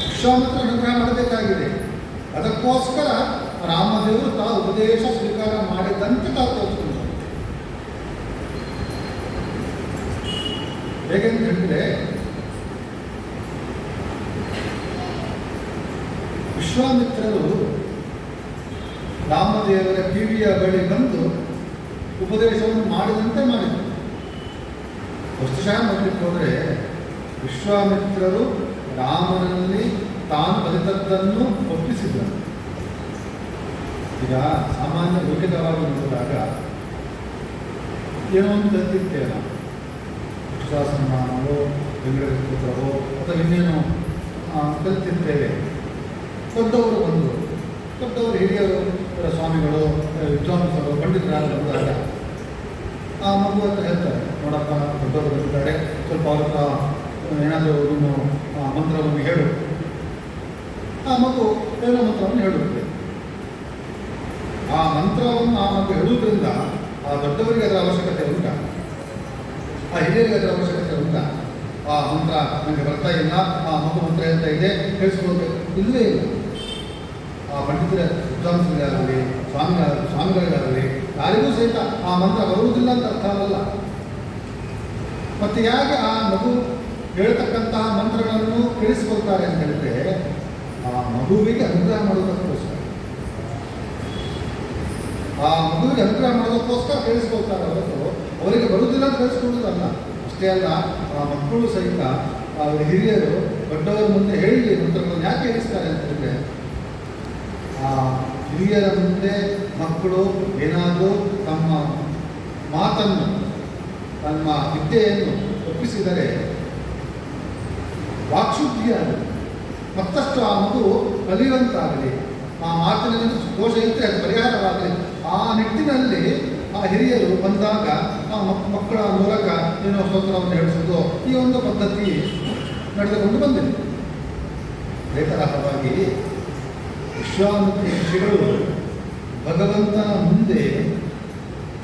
ವಿಶ್ವಾಮಿತ್ರ ಅನುಗ್ರಹ ಮಾಡಬೇಕಾಗಿದೆ, ಅದಕ್ಕೋಸ್ಕರ ರಾಮದೇವ ರಾಮದೇವರು ತಾವು ಉಪದೇಶ ಸ್ವೀಕಾರ ಮಾಡಿದಂತೆ ತಾವು ತೋರಿಸ್ತಾರೆ. ಹೇಗೆಂತ ಹೇಳಿದ್ರೆ, ವಿಶ್ವಾಮಿತ್ರರು ರಾಮದೇವರ ಕಿವಿಯ ಬಳಿ ಬಂದು ಉಪದೇಶವನ್ನು ಮಾಡಿದಂತೆ ಮಾಡಿದರು. ವಸ್ತುಶಃ ನೋಡಲಿಕ್ಕೆ ಹೋದರೆ ವಿಶ್ವಾಮಿತ್ರರು ರಾಮನಲ್ಲಿ ತಾನು ಕಲಿತದ್ದನ್ನು ಒಪ್ಪಿಸಿದರು. ಈಗ ಸಾಮಾನ್ಯ ಲೌಕಿಕವಾಗಿ ನೋಡಿದಾಗ ಏನೋ ಒಂದು ಕಲಿತಿರ್ತೇವೆ ನಾವು, ವಿಶ್ವಾಸಮಾನವೋ ಬೆಂಗಳೂರು ಅಥವಾ ಇನ್ನೇನೋ ಕಲಿತಿರ್ತೇವೆ. ದೊಡ್ಡವರು ಬಂದರು, ದೊಡ್ಡವರು ಹಿರಿಯರು ಸ್ವಾಮಿಗಳು ವಿದ್ವಾಂಸರು ಪಂಡಿತರಾಗಿ ಬಂದಾಗ ಆ ಮಗು ಹತ್ರ ಹೇಳ್ತಾರೆ, ನೋಡಪ್ಪ ದೊಡ್ಡವರು ಬಂದಿದ್ದಾರೆ, ಸ್ವಲ್ಪ ಅವ್ರ ಹತ್ರ ಏನಾದರೂ ನೀನು ಮಂತ್ರವನ್ನು ಹೇಳು. ಆ ಮಗು ಏನೋ ಮಂತ್ರವನ್ನು ಹೇಳುತ್ತೆ. ಆ ಮಂತ್ರವನ್ನು ಆ ಮಗು ಹೇಳುವುದರಿಂದ ಆ ದೊಡ್ಡವರಿಗೆ ಅದರ ಅವಶ್ಯಕತೆ ಉಂಟಾ? ಆ ಹಿರಿಯರಿಗೆ ಅದರ ಅವಶ್ಯಕತೆ ಉಂಟಾ? ಆ ಮಂತ್ರ ನನಗೆ ಬರ್ತಾ ಇಲ್ಲ, ಆ ಮಗು ಮಂತ್ರ ಹೇಳ್ತಾ ಇದೆ, ಹೇಳಿಸ್ಕೊಳ್ಬೇಕು, ಇಲ್ಲವೇ ಇಲ್ಲ. ಆ ಪಂಡಿತರ ವಿದ್ವಾಂಸರಿಗಾಗಲಿ ಸ್ವಾಮಿಗಳಿಗಾಗಲಿ ಯಾರಿಗೂ ಸಹಿತ ಆ ಮಂತ್ರ ಬರುವುದಿಲ್ಲ ಅಂತ ಅರ್ಥ ಅಲ್ಲ. ಮತ್ತು ಯಾಕೆ ಆ ಮಗು ಹೇಳ್ತಕ್ಕಂತಹ ಮಂತ್ರಗಳನ್ನು ಕೇಳಿಸ್ಕೊಳ್ತಾರೆ ಅಂತ ಹೇಳಿದ್ರೆ, ಆ ಮಗುವಿಗೆ ಅನುಗ್ರಹ ಮಾಡೋದಕ್ಕೋಸ್ಕರ, ಆ ಮಗುವಿಗೆ ಅನುಗ್ರಹ ಮಾಡೋದಕ್ಕೋಸ್ಕರ ಕೇಳಿಸ್ಕೊಳ್ತಾರೆ ಹೊರತು ಅವರಿಗೆ ಬರುವುದಿಲ್ಲ ಅಂತ ಕೇಳಿಸ್ಕೊಳ್ಳೋದಲ್ಲ. ಅಷ್ಟೇ ಅಲ್ಲ, ಆ ಮಕ್ಕಳು ಸಹಿತ ಅವರ ಹಿರಿಯರು ದೊಡ್ಡವರ ಮುಂದೆ ಹೇಳಿ ಮಂತ್ರಗಳನ್ನು ಯಾಕೆ ಹೇಳಿಸ್ತಾರೆ ಅಂತ ಹೇಳಿದ್ರೆ, ಆ ಹಿರಿಯರ ಮುಂದೆ ಮಕ್ಕಳು ಏನಾದರೂ ತಮ್ಮ ಮಾತನ್ನು ತಮ್ಮ ವಿದ್ಯೆಯನ್ನು ಒಪ್ಪಿಸಿದರೆ ವಾಕ್ಶುದ್ಧಿಯಾಗಲಿ, ಮತ್ತಷ್ಟು ಆ ಮಗು ಕಲಿಯುವಂತಾಗಲಿ, ಆ ಮಾತಿನಲ್ಲಿ ದೋಷ ಇದ್ದರೆ ಅದು ಪರಿಹಾರವಾಗಲಿ, ಆ ನಿಟ್ಟಿನಲ್ಲಿ ಆ ಹಿರಿಯರು ಬಂದಾಗ ಆ ಮಕ್ಕಳ ಮೂಲಕ ಏನೋ ಸ್ತೋತ್ರವನ್ನು ಹೇಳಿಸೋದು ಈ ಒಂದು ಪದ್ಧತಿ ನಡೆದುಕೊಂಡು ಬಂದಿದೆ. ಅದೇ ತರಹವಾಗಿ ವಿಶ್ವಾಮಿತ್ರ ಋಷಿಗಳು ಭಗವಂತನ ಮುಂದೆ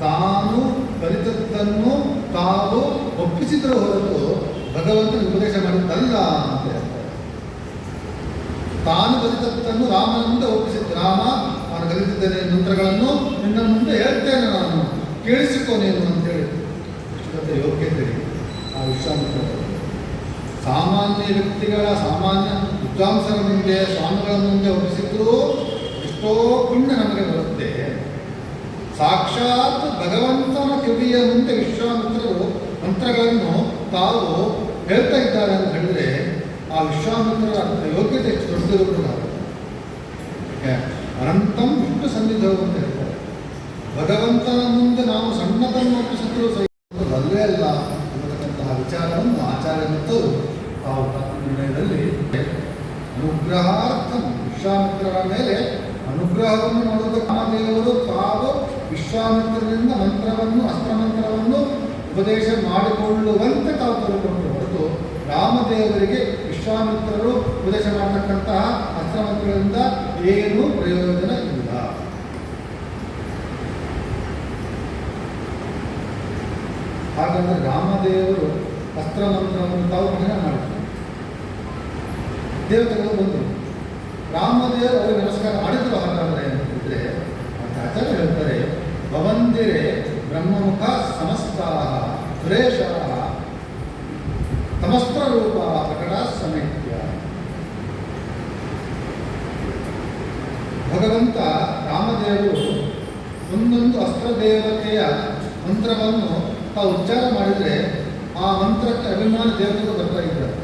ತಾನು ಕಲಿತದ್ದನ್ನು ತಾವು ಒಪ್ಪಿಸಿದರೂ ಹೊರತು ಭಗವಂತನ ಉಪದೇಶ ಮಾಡಿದ್ದಲ್ಲ ಅಂತ ಹೇಳ್ತಾರೆ. ತಾನು ಕಲಿತದ್ದನ್ನು ರಾಮನ ಮುಂದೆ ಒಪ್ಪಿಸಿದ್ದು. ರಾಮ, ನಾನು ಕಲಿತಿದ್ದೇನೆ ಮಂತ್ರಗಳನ್ನು ನಿನ್ನ ಮುಂದೆ ಹೇಳ್ತೇನೆ, ನಾನು ಕೇಳಿಸಿಕೊ ನೀನು ಅಂತೇಳಿ ಎಷ್ಟು ಯೋಗ್ಯತೆ ಆ ವಿಶ್ವಾಮಿತ್ರ. ಸಾಮಾನ್ಯ ವ್ಯಕ್ತಿಗಳ, ಸಾಮಾನ್ಯ ವಿದ್ವಾಂಸರ ಮುಂದೆ, ಸ್ವಾಮಿಗಳ ಮುಂದೆ ಒಪ್ಪಿಸಿದ್ರು ಎಷ್ಟೋ ಪುಣ್ಯ ನಮಗೆ ಬರುತ್ತೆ. ಸಾಕ್ಷಾತ್ ಭಗವಂತನ ಕಿವಿಯ ಮುಂದೆ ವಿಶ್ವಾಮಿತ್ರರು ಮಂತ್ರಗಳನ್ನು ತಾವು ಹೇಳ್ತಾ ಇದ್ದಾರೆ ಅಂತ ಹೇಳಿದ್ರೆ ಆ ವಿಶ್ವಾಮಿತ್ರರ ಯೋಗ್ಯತೆ ಎಷ್ಟು ದೊಡ್ಡದಿರುವುದಿಲ್ಲ. ಅನಂತಂ ವಿಷ್ಣು ಸನ್ನಿಧವು ಅಂತ ಹೇಳ್ತಾರೆ. ಭಗವಂತನ ಮುಂದೆ ನಾವು ಸಣ್ಣದನ್ನು ಒಪ್ಪಿಸಿದ್ರು ಸಹ ಅಲ್ಲೇ ಅಲ್ಲ ಅನ್ನತಕ್ಕಂತಹ ವಿಚಾರವನ್ನು ಆಚಾರ್ಯರು ತಾವು ನಿರ್ಣಯದಲ್ಲಿ ಅನುಗ್ರಹಾರ್ಥ ವಿಶ್ವಾಮಿತ್ರರ ಮೇಲೆ ಅನುಗ್ರಹವನ್ನು ಮಾಡುವುದಕ್ಕೆ ರಾಮದೇವರು ತಾವು ವಿಶ್ವಾಮಿತ್ರರಿಂದ ಮಂತ್ರವನ್ನು, ಅಸ್ತ್ರಮಂತ್ರವನ್ನು ಉಪದೇಶ ಮಾಡಿಕೊಳ್ಳುವಂತೆ ತಾವು ತರುಕೊಂಡು ಹೊರತು ರಾಮದೇವರಿಗೆ ವಿಶ್ವಾಮಿತ್ರರು ಉಪದೇಶ ಮಾಡತಕ್ಕಂತಹ ಅಸ್ತ್ರಮಂತ್ರಗಳಿಂದ ಏನೂ ಪ್ರಯೋಜನ ಇಲ್ಲ. ಹಾಗಾದರೆ ರಾಮದೇವರು ಅಸ್ತ್ರಮಂತ್ರವನ್ನು ತಾವು ಪಠಣ ಮಾಡಿದರು. ದೇವತೆಗಳು ಬಂದರು, ರಾಮದೇವರು ಅವರಿಗೆ ನಮಸ್ಕಾರ ಮಾಡಿದ್ರು. ಹಾಗಾದರೆ ಅಂತಿದ್ರೆ ಅಂತ ಆಚಾರ್ಯ ಹೇಳ್ತಾರೆ, ಭವಂದಿರೆ ಬ್ರಹ್ಮಮುಖ ಸಮಸ್ತಾಃ ಸುರೇಶಾಃ ಸಮಸ್ತ್ರ ರೂಪ ಪ್ರಕಟ ಸಮೇತ್ಯ. ಭಗವಂತ ರಾಮದೇವರು ಒಂದೊಂದು ಅಸ್ತ್ರ ದೇವತೆಯ ಮಂತ್ರವನ್ನು ತಾವು ಉಚ್ಚಾರ ಮಾಡಿದರೆ ಆ ಮಂತ್ರಕ್ಕೆ ಅಭಿಮಾನ ದೇವತೆಗಳು ಬರ್ತಾ ಇದ್ದಾರೆ.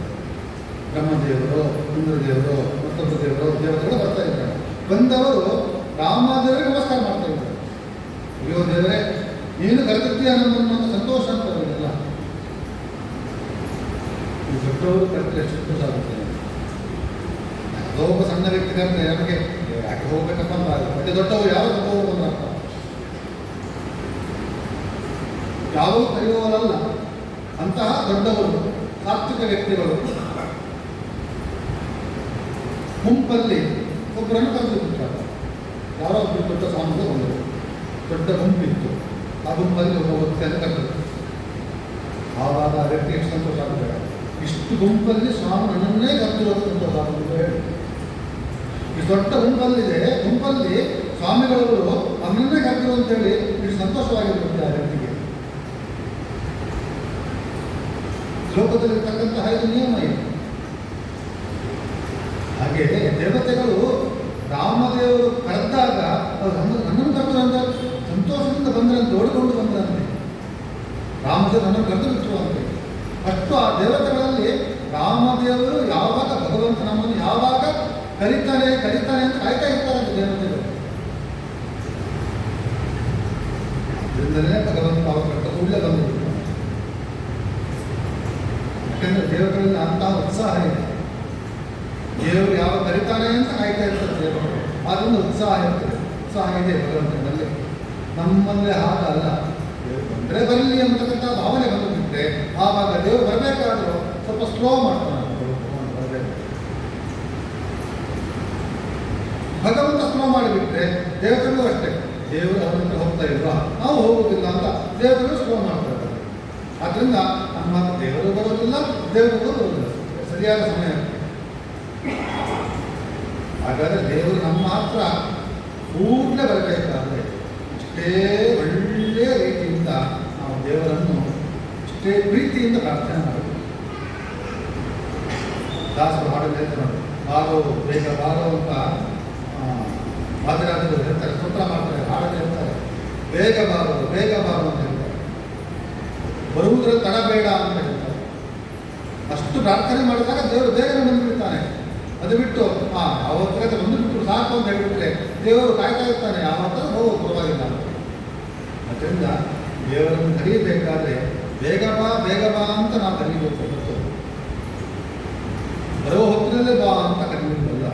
ಬ್ರಹ್ಮದೇವರು, ಇಂದ್ರದೇವರು, ಮತ್ತೊಬ್ಬ ದೇವತೆಗಳು ಬರ್ತಾ ಇದ್ದಾರೆ. ಬಂದವರು ರಾಮದೇವರಿಗೆ ನಮಸ್ಕಾರ ಮಾಡ್ತಾ ಇದ್ದಾರೆ. ಅಯ್ಯೋ ದೇವರೇ, ನೀನು ಕರೆದಿದ್ದೀಯ ನಮ್ಮನ್ನು ಸಂತೋಷ ಅಂತ ಬರೋದಿಲ್ಲ. ಈ ದೊಡ್ಡವರು ಕರೆದ್ರೆ ಎಷ್ಟು ಸಂತೋಷ ಆಗುತ್ತೆ. ಯಾವುದೋ ಒಬ್ಬ ಸಣ್ಣ ವ್ಯಕ್ತಿ ಕರೆದ್ರೆ ನಮಗೆ ಯಾಕೆ ಹೋಗ್ಬೇಕಪ್ಪ ಅಂತ ಆಗುತ್ತೆ. ಮತ್ತೆ ದೊಡ್ಡವರು ಯಾರು ಹೋಗ್ಬೋದು ಅಂತ ಯಾವ ಕರೆಯುವವರಲ್ಲ. ಅಂತಹ ದೊಡ್ಡವರು ಸಾತ್ವಿಕ ವ್ಯಕ್ತಿಗಳು ಗುಂಪಲ್ಲಿ ಒಬ್ಬರನ್ನು ಕರೆದುಬಿಟ್ಟಾರೆ. ಯಾರೋ ಒಬ್ಬರು ದೊಡ್ಡ ಸ್ವಾಮಿಗಳು ಬಂದರು, ದೊಡ್ಡ ಗುಂಪಿತ್ತು. ಆ ಗುಂಪಲ್ಲಿ ಒಬ್ಬ ವ್ಯಕ್ತಿಯನ್ನು ಕರೆದರು. ಆವಾಗ ಆ ವ್ಯಕ್ತಿ ಎಷ್ಟು ಸಂತೋಷ ಆಗುತ್ತೆ. ಇಷ್ಟು ಗುಂಪಲ್ಲಿ ಸ್ವಾಮಿ ನನ್ನನ್ನೇ ಕರೆದಿರೋದು ಸಂತೋಷ ಆಗುತ್ತೆ ಹೇಳಿ. ಇಷ್ಟು ದೊಡ್ಡ ಗುಂಪಲ್ಲಿದೆ, ಗುಂಪಲ್ಲಿ ಸ್ವಾಮಿಗಳವರು ನಮ್ಮನ್ನೇ ಕರೆದರು ಅಂತೇಳಿ ಇಷ್ಟು ಸಂತೋಷವಾಗಿರುತ್ತೆ ಆ ವ್ಯಕ್ತಿಗೆ. ಶ್ಲೋಕದಲ್ಲಿರ್ತಕ್ಕಂತಹ ಇದು ನಿಯಮ ಇದೆ. ಹಾಗೆ ದೇವತೆಗಳು ರಾಮದೇವರು ಕರೆದಾಗ ಅವರು ನನ್ನನ್ನು ಕರೆದ್ರು ಅಂತ ಸಂತೋಷದಿಂದ ಬಂದ್ರಂತೆ, ಓಡಿಕೊಂಡು ಬಂದ್ರಂತೆ. ರಾಮದೇವರು ನನ್ನನ್ನು ಕರೆದು ಬಿಟ್ಟರು ಅಂತೆ. ಅಷ್ಟು ಆ ದೇವತೆಗಳಲ್ಲಿ ರಾಮದೇವರು ಯಾವಾಗ ಭಗವಂತ ನಮ್ಮನ್ನು ಯಾವಾಗ ಕರೀತಾನೆ ಅಂತ ಕಾಯ್ತಾ ಇರ್ತಾರಂತೆ ದೇವತೆಗಳು. ಅದರಿಂದಲೇ ಭಗವಂತ ಅವ್ರ ಕಟ್ಟ ಕೂಡಲೇ ಬಂದರು. ಯಾಕೆಂದರೆ ದೇವತೆಗಳಲ್ಲಿ ಅಂತಹ ಉತ್ಸಾಹ ಇದೆ. ದೇವರು ಯಾವ ಕರೀತಾನೆ ಅಂತ ಕಾಯ್ತಾ ಇರ್ತಾರೆ ದೇವರು. ಆದ್ದರಿಂದ ಉತ್ಸಾಹ ಇರ್ತದೆ. ಉತ್ಸಾಹ ಇದೆ ಭಗವಂತನಲ್ಲಿ. ನಮ್ಮಲ್ಲೇ ಹಾಗಲ್ಲ, ದೇವರು ಬಂದರೆ ಬರಲಿ ಅಂತಕ್ಕಂಥ ಭಾವನೆ ಬಂದುಬಿಟ್ರೆ ಆವಾಗ ದೇವರು ಬರಬೇಕಾದ್ರೂ ಸ್ವಲ್ಪ ಸ್ಲೋ ಮಾಡ್ತಾನೆ. ಭಗವಂತ ಸ್ಲೋ ಮಾಡಿಬಿಟ್ರೆ ದೇವತೆಗಳು ಅಷ್ಟೇ, ದೇವರು ಅವರ ಹತ್ರ ಹೋಗ್ತಾ ಇಲ್ವಾ, ನಾವು ಹೋಗುವುದಿಲ್ಲ ಅಂತ ದೇವತೆಗಳು ಸ್ಲೋ ಮಾಡ್ತಾರೆ. ಆದ್ದರಿಂದ ನಮ್ಮ ದೇವರು ಬರೋದಿಲ್ಲ, ದೇವರು ಬರೋದಿಲ್ಲ ಸರಿಯಾದ ಸಮಯ. ಹಾಗಾದರೆ ದೇವರು ನಮ್ಮ ಹತ್ರ ಕೂಡಲೇ ಬರಬೇಕಾದ್ರೆ ಇಷ್ಟೇ ಒಳ್ಳೆಯ ರೀತಿಯಿಂದ ನಾವು ದೇವರನ್ನು ಇಷ್ಟೇ ಪ್ರೀತಿಯಿಂದ ಪ್ರಾರ್ಥನೆ ಮಾಡಬೇಕು. ದಾಸರು ಹಾಡು ಹೇಳ್ತಾರೆ ನೋಡಿ, ಬಾರೋ ಬೇಗ ಬಾರೋ ಅಂತ ವಾದಿರಾಜರು ಹೇಳ್ತಾರೆ, ಸ್ತೋತ್ರ ಮಾಡ್ತಾರೆ, ಹಾಡಲ್ಲಿ ಹೇಳ್ತಾರೆ, ಬೇಗ ಬಾರೋ ಅಂತ ಹೇಳ್ತಾರೆ, ಬರುವುದರಲ್ಲಿ ತಡಬೇಡ ಅಂತ ಹೇಳ್ತಾರೆ. ಅಷ್ಟು ಪ್ರಾರ್ಥನೆ ಮಾಡಿದಾಗ ದೇವರು ಬೇಗನೆ ಬಂದುಬಿಡ್ತಾನೆ. ಅದು ಬಿಟ್ಟು ಅವತ್ತು ಬಂದುಬಿಟ್ಟು ಸಾಕು ಅಂತ ಹೇಳಿಬಿಟ್ರೆ ದೇವರು ಕಾಯ್ತಾ ಇರ್ತಾನೆ, ಯಾವತ್ತೂ ಹೋಗೋ ಪರವಾಗಿಲ್ಲ. ಅದರಿಂದ ದೇವರನ್ನು ಕರೀಬೇಕಾದ್ರೆ ಬೇಗ ಬಾ ಅಂತ ನಾವು ಕರೀಬೇಕು ಹೊರತು ಬರೋ ಹೊತ್ತಿನಲ್ಲೇ ಬಾ ಅಂತ ಕರೀಬೇಕಲ್ಲ.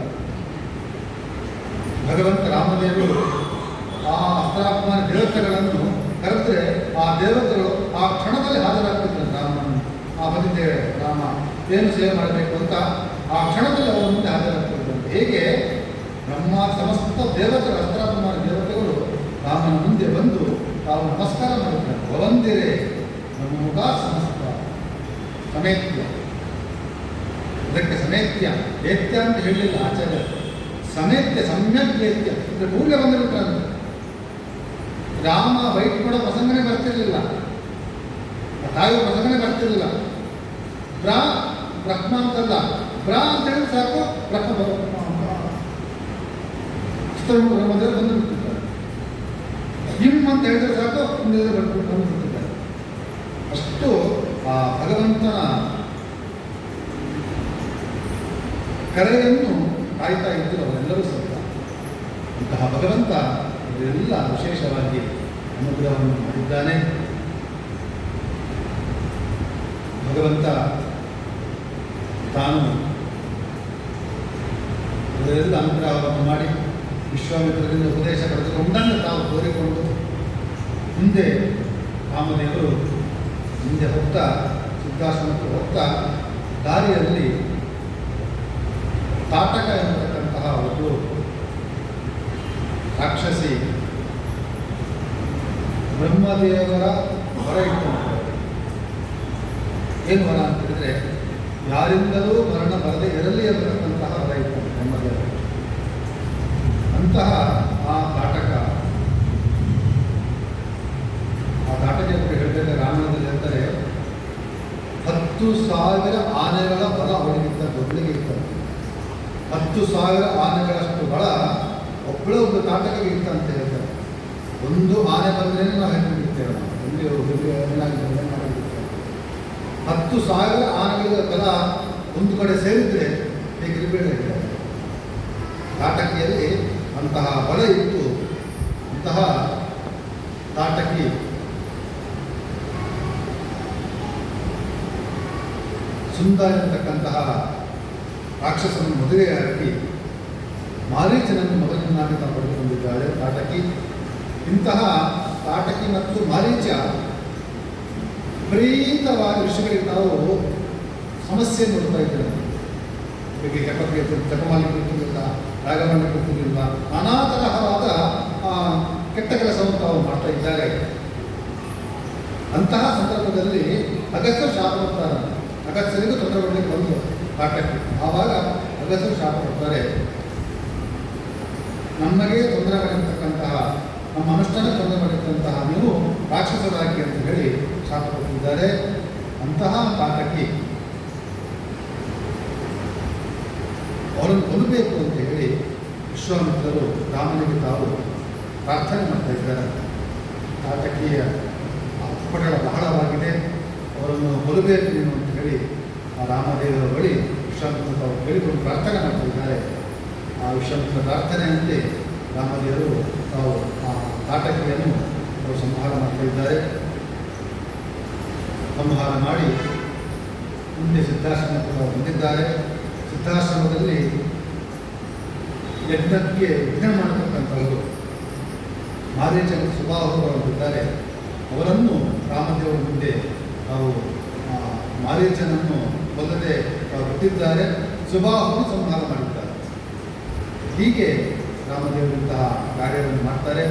ಭಗವಂತ ರಾಮದೇವರು ಆ ಅಸ್ತ್ರಾತ್ಮನ ದೇವತೆಗಳನ್ನು ಕರೆದ್ರೆ ಆ ದೇವತೆಗಳು ಆ ಕ್ಷಣದಲ್ಲಿ ಹಾಜರಾಗ್ತಿದ್ರು. ರಾಮನನ್ನು ಆ ಬಂದಿದ್ದೇವೆ ರಾಮ ಏನು ಸೇವೆ ಮಾಡಬೇಕು ಅಂತ ಆ ಕ್ಷಣದಲ್ಲಿ ಅವರ ಮುಂದೆ ಹಾಜರಾಗ್ತಿದ್ರು. ಹೇಗೆ ನಮ್ಮ ಸಮಸ್ತ ದೇವತೆಗಳು ಅಸ್ತ್ರಾತ್ಮನ ದೇವತೆಗಳು ರಾಮನ ಮುಂದೆ ಬಂದು ತಾವು ನಮಸ್ಕಾರ ಮಾಡುತ್ತಾರೆ. ಭವಂದಿರೇ ನಮ್ಮ ಮುಖ ಸಮಸ್ತ ಸಮೇತ್ಯ. ಅದಕ್ಕೆ ಸಮೇತ್ಯ ಏತ್ಯ ಅಂತ ಹೇಳಲಿಲ್ಲ ಆಚಾರ್ಯ. ಸಮೇತ್ಯ ಸಮ್ಯಕ್ ಏತ್ಯ ಅಂದರೆ ಕೂಡಲೇ ಬಂದಿರುತ್ತಾರೆ. ರಾಮ ಬೈಟ್ ಕೊಡೋ ಪ್ರಸಂಗನೇ ಬರ್ತಿರ್ಲಿಲ್ಲ, ತಾಯಿಯ ಪ್ರಸಂಗನೇ ಬರ್ತಿರ್ಲಿಲ್ಲ. ಬ್ರಹ್ಮ ಅಂತಲ್ಲ, ಅಂತ ಹೇಳಿದ್ರೆ ಸಾಕು ಬ್ರಹ್ಮ ಬ್ರಹ್ಮದೇವರು ಬಂದು ಬಿಟ್ಟಿರ್ತಾರೆ. ಅಂತ ಹೇಳಿದ್ರೆ ಸಾಕು ಬಂದು ಬಿಟ್ಟಿದ್ದಾರೆ. ಅಷ್ಟು ಆ ಭಗವಂತನ ಕರೆಯನ್ನು ಕಾಯ್ತಾ ಇದ್ದರು ಅವರೆಲ್ಲರೂ ಸಹಿತ. ಅಂತಹ ಭಗವಂತ ಇವರೆಲ್ಲ ವಿಶೇಷವಾಗಿ ಅನುಗ್ರಹವನ್ನು ಮಾಡಿದ್ದಾನೆ. ಭಗವಂತ ತಾನು ಇವರೆಲ್ಲ ಅನುಗ್ರಹವನ್ನು ಮಾಡಿ ವಿಶ್ವಾಮಿತ್ರರಿಂದ ಉಪದೇಶ ಪಡೆದುಕೊಂಡನ್ನು ತಾವು ತೋರಿಕೊಂಡು ಮುಂದೆ ರಾಮದೇವರು ಮುಂದೆ ಹೋಗ್ತಾ ಸಿದ್ಧಾಶ್ರಮಕ್ಕೆ ಹೋಗ್ತಾ ದಾರಿಯಲ್ಲಿ ತಾಟಕ ಎನ್ನತಕ್ಕಂತಹ ಒಬ್ಬರು ರಾಕ್ಷಸಿ ಬ್ರಹ್ಮದೇವರ ಹೊರ ಇಟ್ಟುಕೊಂಡರು. ಏನು ವರ ಅಂತ ಹೇಳಿದ್ರೆ ಯಾರಿಂದಲೂ ಮರಣ ಬರದೇ ಇರಲಿ ಅನ್ನತಕ್ಕಂತಹ ಹೊರ ಇಟ್ಟರು ಬ್ರಹ್ಮದೇವರು. ಅಂತಹ ಆ ತಾಟಕ ಹೇಳಿದಾಗ ರಾಮಾಯಣದಲ್ಲಿ ಹೇಳ್ತಾರೆ 10,000 ಆನೆಗಳ ಬಲ ಅವಳಿಗಿಂತ ದೊಡ್ಡಗೆ ಇರ್ತಾರೆ. 10,000 ಆನೆಗಳಷ್ಟು ಬಲ ಒಬ್ಬಳು ತಾಟಕಗೆ ಇರ್ತ ಅಂತ ಹೇಳ್ತಾರೆ. ಒಂದು ಆನೆ ಬಂದ್ರೆ ನಾವು ಹೆಣ್ಣಿರ್ತೇವೆ, ಏನಾಗಿರ್ತೇವೆ. 10,000 ಆನೆಗಳ ಬಲ ಒಂದು ಕಡೆ ಸೇರಿದ್ರೆ ಹೇಗಿರಬೇಡ. ತಾಟಕಿಯಲ್ಲಿ ಅಂತಹ ಬಲ ಇತ್ತು. ಅಂತಹ ತಾಟಕಿ ಸುಂದರ ಎಂತಕ್ಕಂತಹ ರಾಕ್ಷಸನ ಮದುವೆಯಾಗಿ ಮಾರೀಚನನ್ನು ಮಗನನ್ನಾಗಿ ತಾವು ಪಡೆದುಕೊಂಡಿದ್ದಾಳೆ ತಾಟಕಿ. ಇಂತಹ ತಾಟಕಿ ಮತ್ತು ಮಾರೀಚ ವಿಪರೀತವಾಗಿ ಋಷಿಗಳಿಗೆ ತಾವು ಸಮಸ್ಯೆ ನೋಡ್ತಾ ಇದ್ದಾರೆ. ಹೀಗೆ ಜಪಮಾಲಿ ಕೊಡ್ತಿರಲಿಲ್ಲ, ರಾಗಮಂಡಿ ಕೊಡ್ತಿರಲಿಲ್ಲ, ನಾನಾ ತರಹವಾದ ಕೆಟ್ಟ ಕೆಲಸವನ್ನು ತಾವು ಮಾಡ್ತಾ ಇದ್ದಾರೆ. ಅಂತಹ ಸಂದರ್ಭದಲ್ಲಿ ಅಗಸ್ತ್ಯರು ಶಾಪ ಕೊಡ್ತಾರೆ. ಅಗಸ್ತ್ಯರಿಗೂ ತೊಂದರೆ ಕೊಡಲಿಕ್ಕೆ ಬಂದು ತಾಟಕಿ. ಆವಾಗ ಅಗಸ್ತ್ಯರು ಶಾಪ ಕೊಡ್ತಾರೆ. ನಮಗೆ ತೊಂದರೆ ಮಾಡಿರ್ತಕ್ಕಂತಹ ನಮ್ಮ ಅನುಷ್ಠಾನ ತೊಂದರೆ ಮಾಡಿರ್ತಂತಹ ನೀವು ರಾಕ್ಷಸರಾಗಿ ಅಂತ ಹೇಳಿ ಶಾಪ ಕೊಟ್ಟಿದ್ದಾರೆ. ಅಂತಹ ಕಾಟಕ್ಕೆ ಅವರನ್ನು ಕೊಲ್ಲಬೇಕು ಅಂತ ಹೇಳಿ ವಿಶ್ವಾಮಿತ್ರರು ರಾಮನಿಗೆ ತಾವು ಪ್ರಾರ್ಥನೆ ಮಾಡ್ತಾ ಇದ್ದಾರೆ. ಕಾಟಕಿಯ ಅಪ್ಪಟಳ ಬಹಳವಾಗಿದೆ, ಅವರನ್ನು ಕೊಲ್ಲಬೇಕು ನೀನು ಅಂತ ಹೇಳಿ ಆ ರಾಮದೇವರ ಬಳಿ ವಿಶ್ವಾಮಿತ್ರ ತಾವು ಕೇಳಿಕೊಂಡು ಪ್ರಾರ್ಥನೆ ಮಾಡ್ತಾ ಇದ್ದಾರೆ. ಆ ವಿಶ್ವಾಮಿತ್ರ ಪ್ರಾರ್ಥನೆಯಂತೆ ರಾಮದೇವರು ತಾವು ಆ ಕಾಟಕಿಯನ್ನು ಅವರು ಸಂಹಾರ ಮಾಡ್ತಾ ಇದ್ದಾರೆ. ಸಂಹಾರ ಮಾಡಿ ಮುಂದೆ ಸಿದ್ಧಾಶ್ರಮಕ್ಕೆ ತಾವು ಬಂದಿದ್ದಾರೆ. ಸಿದ್ಧಾಶ್ರಮದಲ್ಲಿ ಯಜ್ಞ ಮಾಡತಕ್ಕಂಥವರು ಮಾರೀಚ ಮತ್ತು ಸುಬಾಹುಗಳು ಇದ್ದಾರೆ. ಅವರನ್ನು ರಾಮದೇವರ ಮುಂದೆ ತಾವು ಮಾರೀಚನನ್ನು ಕೊಲ್ಲದೆ ತಾವು ಬಿಟ್ಟಿದ್ದಾರೆ. ಸುಬಾಹುವನ್ನು ಸಂಹಾರ ಮಾಡಿದ್ದಾರೆ. ಹೀಗೆ ರಾಮದೇವರಂತಹ ಕಾರ್ಯವನ್ನು ಮಾಡ್ತಾರೆ.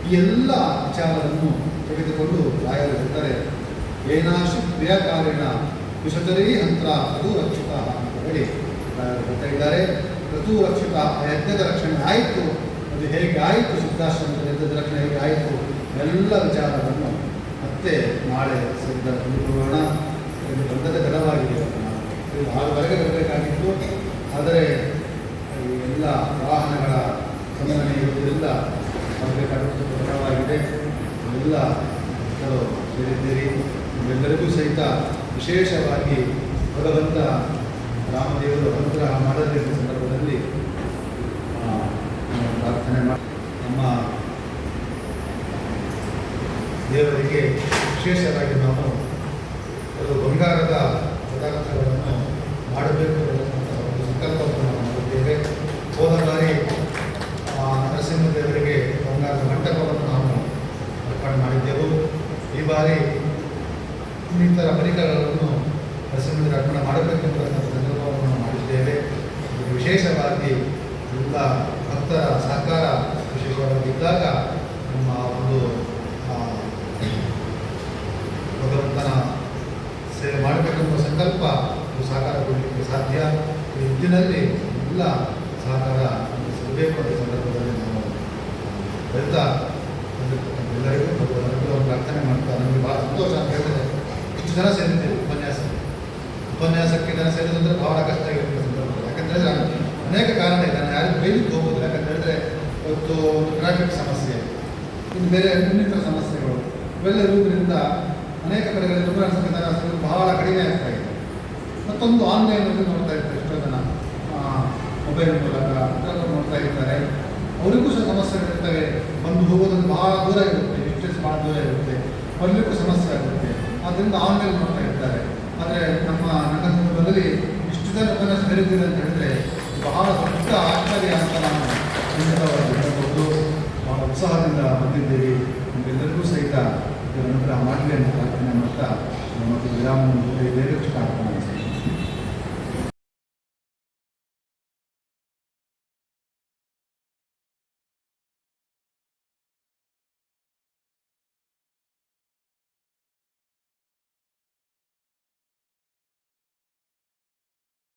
ಈ ಎಲ್ಲ ವಿಚಾರವನ್ನು ತೆಗೆದುಕೊಂಡು ರಾಯರು ಹೇಳ್ತಾರೆ, ಏನಾಶು ಕ್ರಿಯಾಕಾರಿಣ ವಿಷತರೀ ಹಂತ್ರ ಋತು ರಕ್ಷಿತ ಅಂತ ಹೇಳಿ ರಾಯರು ಹೇಳ್ತಾ ಇದ್ದಾರೆ. ಋತು ರಕ್ಷಿತ ಯಜ್ಞದ ರಕ್ಷಣೆ ಆಯಿತು, ಅದು ಹೇಗೆ ಆಯಿತು, ಸಿದ್ಧಾಶ್ರಮದ ಯಜ್ಞದ ರಕ್ಷಣೆ ಹೇಗೆ ಆಯಿತು, ಎಲ್ಲ ವಿಚಾರವನ್ನು ಮತ್ತೆ ನಾಳೆ ತಿಳಿದುಕೊಳ್ಳೋಣ. ಇದು ದೊಡ್ಡದ ಗಡವಾಗಿದೆ. 6 ಬರಬೇಕಾಗಿತ್ತು, ಆದರೆ ಎಲ್ಲ ವಾಹನಗಳ ಸಂಘಟನೆ ಇರುವುದರಿಂದ ಬರಬೇಕಾದ ಗಡವಾಗಿದೆ. ಎಲ್ಲ ಭಕ್ತರು ಸೇರಿದ್ದೀರಿ. ಎಲ್ಲರಿಗೂ ಸಹಿತ ವಿಶೇಷವಾಗಿ ಭಗವಂತ ರಾಮದೇವರು ಅನುಗ್ರಹ ಮಾಡಲಿರುವ ಸಂದರ್ಭದಲ್ಲಿ ಪ್ರಾರ್ಥನೆ ಮಾಡಿ ನಮ್ಮ ದೇವರಿಗೆ ವಿಶೇಷವಾಗಿ ನಾವು ಒಂದು ಬಂಗಾರದ ಪದಾರ್ಥಗಳನ್ನು ಮಾಡಬೇಕು ಅನ್ನುವಂಥ ಒಂದು ಸಂಕಲ್ಪವನ್ನು ನಾವು ಮಾಡಿದ್ದೇವೆ. ಹೋದ ಬಾರಿ ನರಸಿಂಹದೇವರಿಗೆ ಬಂಗಾರದ ಮಂಟಪವನ್ನು ನಾವು ಅರ್ಪಣೆ ಮಾಡಿದ್ದೆವು. ಈ ಬಾರಿ ಇನ್ನಿತರ ಪರಿಕರಗಳನ್ನು ನರಸಿಂಹದೇವರ ಅರ್ಪಣೆ ಮಾಡಬೇಕೆಂಬ ಸಂಕಲ್ಪವನ್ನು ನಾವು ಮಾಡಿದ್ದೇವೆ. ವಿಶೇಷವಾಗಿ ಎಲ್ಲ ಭಕ್ತರ ಸಹಕಾರ ವಿಶೇಷವಾಗಿದ್ದಾಗ ನಮ್ಮ ಒಂದು ಭಗವಂತನ ಸೇವೆ ಮಾಡಬೇಕೆಂಬ ಸಂಕಲ್ಪ ಸಾಕಾರಗೊಳ್ಳಲಿಕ್ಕೆ ಸಾಧ್ಯ. ಈ ನಿಟ್ಟಿನಲ್ಲಿ ಎಲ್ಲ ಸಹಕಾರ ಸಿಗಬೇಕು ಅನ್ನೋ ಸಂದರ್ಭದಲ್ಲಿ ನಾವು ಹೇಳ್ತಾ ಎಲ್ಲರಿಗೂ ಭಗವಂತನಿಗೆ ಪ್ರಾರ್ಥನೆ ಮಾಡ್ತಾ ನಮಗೆ ಭಾಳ ಸಂತೋಷ ಅಂತ ಹೇಳಿದ್ರೆ ಇಷ್ಟು ಜನ ಸೇರಿದ್ದೇವೆ ಉಪನ್ಯಾಸಕ್ಕೆ ಜನ ಸೇರಿದಂದರೆ ಬಹಳ ಕಷ್ಟ ಆಗಿರುತ್ತೆ ಸಂದರ್ಭದಲ್ಲಿ. ಯಾಕಂತ ಹೇಳಿದ್ರೆ ಅನೇಕ ಕಾರಣ ಇದೆ. ನಾನು ಯಾರಿಗೂ ಬೈಲಿಕ್ಕೆ ಹೋಗೋದಿಲ್ಲ. ಯಾಕಂತ ಹೇಳಿದ್ರೆ ಇವತ್ತು ಒಂದು ಟ್ರಾಫಿಕ್ ಸಮಸ್ಯೆ, ಇನ್ನು ಬೇರೆ ಇನ್ನಿತರ ಸಮಸ್ಯೆಗಳು ಇವೆಲ್ಲ ಇರುವುದರಿಂದ ಅನೇಕ ಕಡೆಗಳಲ್ಲಿ ಜನರ ಬಹಳ ಕಡಿಮೆ ಆಗ್ತಾ ಇದೆ. ಮತ್ತೊಂದು ಆನ್ಲೈನಲ್ಲಿ ನೋಡ್ತಾ ಇರ್ತಾರೆ, ಎಷ್ಟೋ ಜನ ಮೊಬೈಲ್ ಮೂಲಕ ನೋಡ್ತಾ ಇರ್ತಾರೆ. ಅವರಿಗೂ ಸಹ ಸಮಸ್ಯೆಗಳಿರ್ತವೆ. ಬಂದು ಹೋಗೋದನ್ನು ಬಹಳ ದೂರ ಇರುತ್ತೆ, ಡಿಸ್ಟೆನ್ಸ್ ಬಹಳ ದೂರ ಇರುತ್ತೆ, ಬರ್ಲಿಕ್ಕೂ ಸಮಸ್ಯೆ ಆಗುತ್ತೆ. ಆದ್ದರಿಂದ ಆನ್ಲೈನ್ ನೋಡ್ತಾ ಇರ್ತಾರೆ. ಆದರೆ ನನ್ನ ಸಂದರ್ಭದಲ್ಲಿ ಇಷ್ಟು ಜನ ಉಪನ್ಯಾಸ ಕರೀತೀರಿ ಅಂತ ಹೇಳಿದ್ರೆ ಬಹಳ ದೊಡ್ಡ ಆಶ್ಚರ್ಯ ಅಂತ ನಾನು ಖಂಡಿತವಾಗಿ ಹೇಳ್ಬೋದು. ಬಹಳ ಉತ್ಸಾಹದಿಂದ ಬಂದಿದ್ದೇವೆ. ನಮಗೆಲ್ಲರಿಗೂ ಸಹಿತ ಅನುಗ್ರಹ ಮಾಡಲಿ ಅಂತ ಪ್ರಾರ್ಥನೆ ಮಾಡ್ತಾ ಮತ್ತು ವಿರಾಮವನ್ನು ಬೇರೆ ಪ್ರಾರ್ಥನೆ